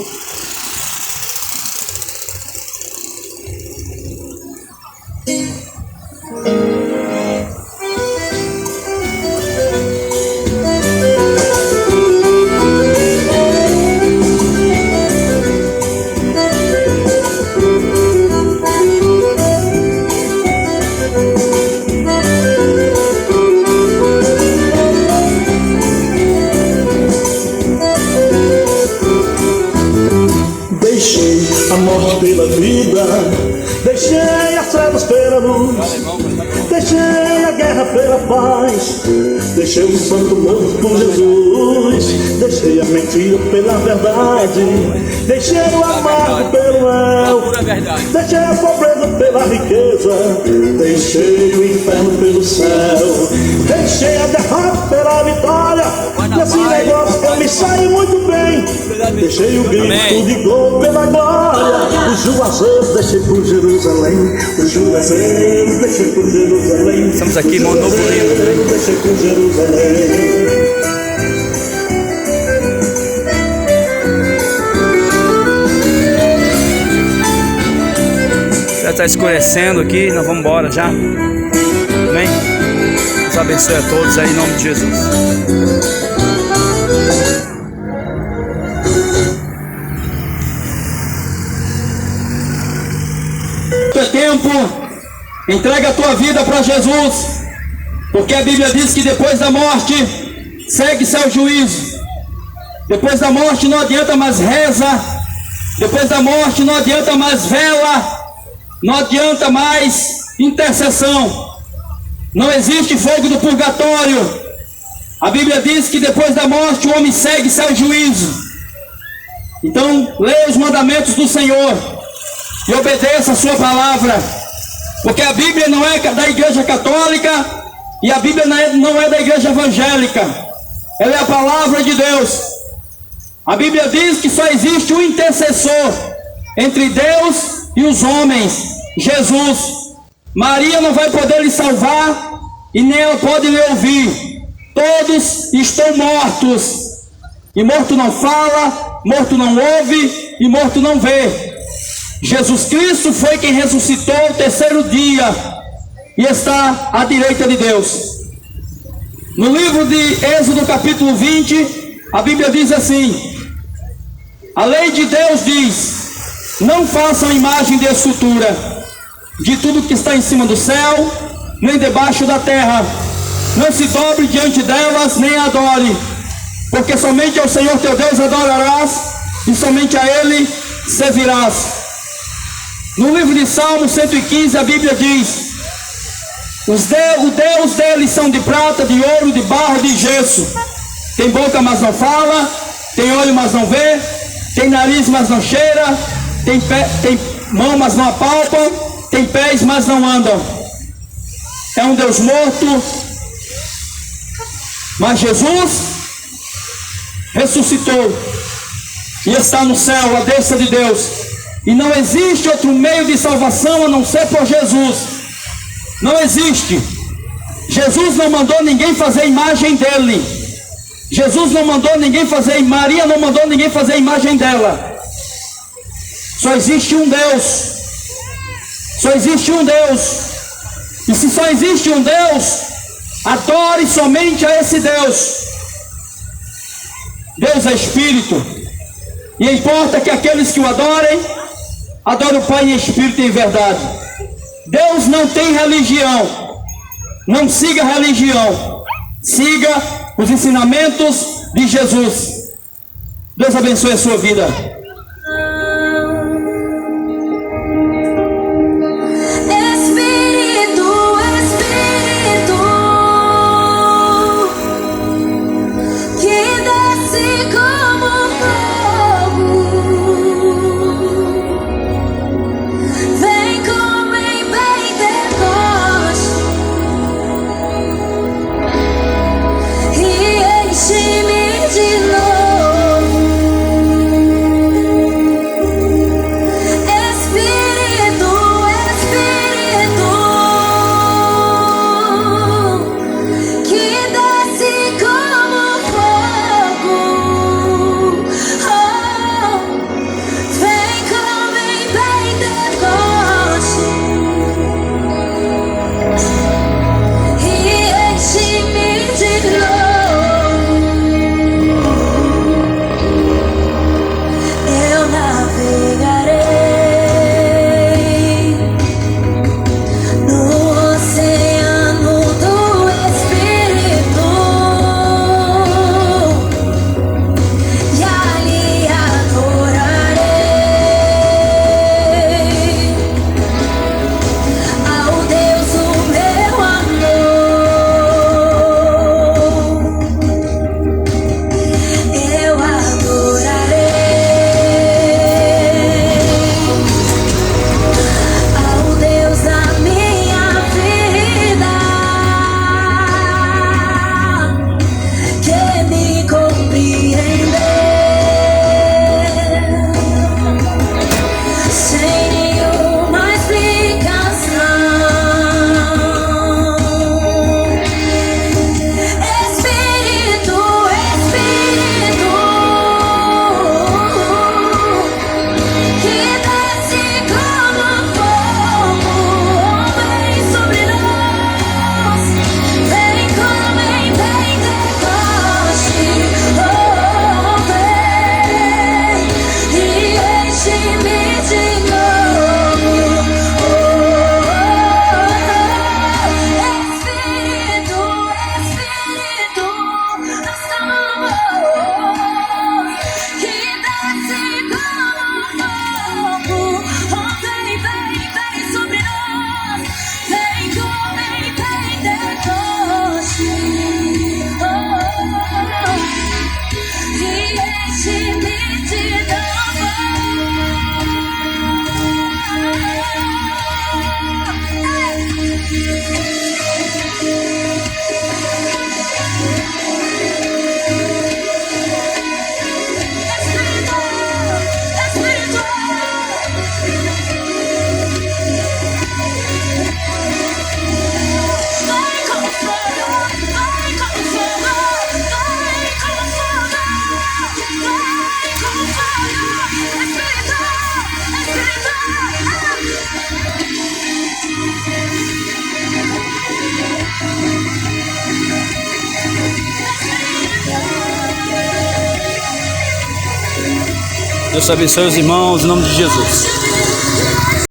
A morte pela vida, deixei as trevas pela luz, deixei a guerra pela paz, deixei o santo morto por Jesus, deixei a mentira pela verdade, deixei o amargo pelo mel, deixei a pobreza pela riqueza, deixei o inferno pelo céu, deixei a derrota pela vitória. Desse negócio eu me saio muito bem, deixei o grito de gol pela glória, o Juazeiro deixei por Jerusalém, o Juazeiro deixei por Jerusalém. Estamos aqui no Novo Rio. Deixei por Jerusalém. Já está escurecendo aqui, nós vamos embora já. Amém? Deus abençoe a todos aí em nome de Jesus. É tempo, entrega a tua vida para Jesus, porque a Bíblia diz que depois da morte segue-se ao juízo. Depois da morte não adianta mais reza, depois da morte não adianta mais vela, não adianta mais intercessão, não existe fogo do purgatório. A Bíblia diz que depois da morte o homem segue-se ao juízo. Então, leia os mandamentos do Senhor e obedeça a sua palavra, porque a Bíblia não é da igreja católica e a Bíblia não é da igreja evangélica. Ela é a palavra de Deus. A Bíblia diz que só existe um intercessor entre Deus e os homens, Jesus. Maria não vai poder lhe salvar e nem ela pode lhe ouvir. Todos estão mortos. E morto não fala, morto não ouve e morto não vê. Jesus Cristo foi quem ressuscitou o terceiro dia e está à direita de Deus. No livro de Êxodo capítulo 20, a Bíblia diz assim: a lei de Deus diz: não façam imagem de escultura de tudo que está em cima do céu, nem debaixo da terra. Não se dobre diante delas, nem adore, porque somente ao Senhor teu Deus adorarás, e somente a Ele servirás. No livro de Salmo 115, a Bíblia diz: o Deus deles são de prata, de ouro, de barro, de gesso. Tem boca, mas não fala, tem olho, mas não vê, tem nariz, mas não cheira, tem mão, mas não apalpa, tem pés, mas não andam. É um Deus morto, mas Jesus ressuscitou e está no céu, à destra de Deus. E não existe outro meio de salvação a não ser por Jesus. Não existe. Jesus não mandou ninguém fazer imagem dele. Jesus não mandou ninguém fazer, Maria não mandou ninguém fazer imagem dela. Só existe um Deus. Só existe um Deus. E se só existe um Deus, adore somente a esse Deus. Deus é Espírito. E importa que aqueles que o adorem, adorem o Pai em Espírito e em verdade. Deus não tem religião. Não siga religião. Siga os ensinamentos de Jesus. Deus abençoe a sua vida. Enche-me de novo. Deus abençoe os irmãos, em nome de Jesus.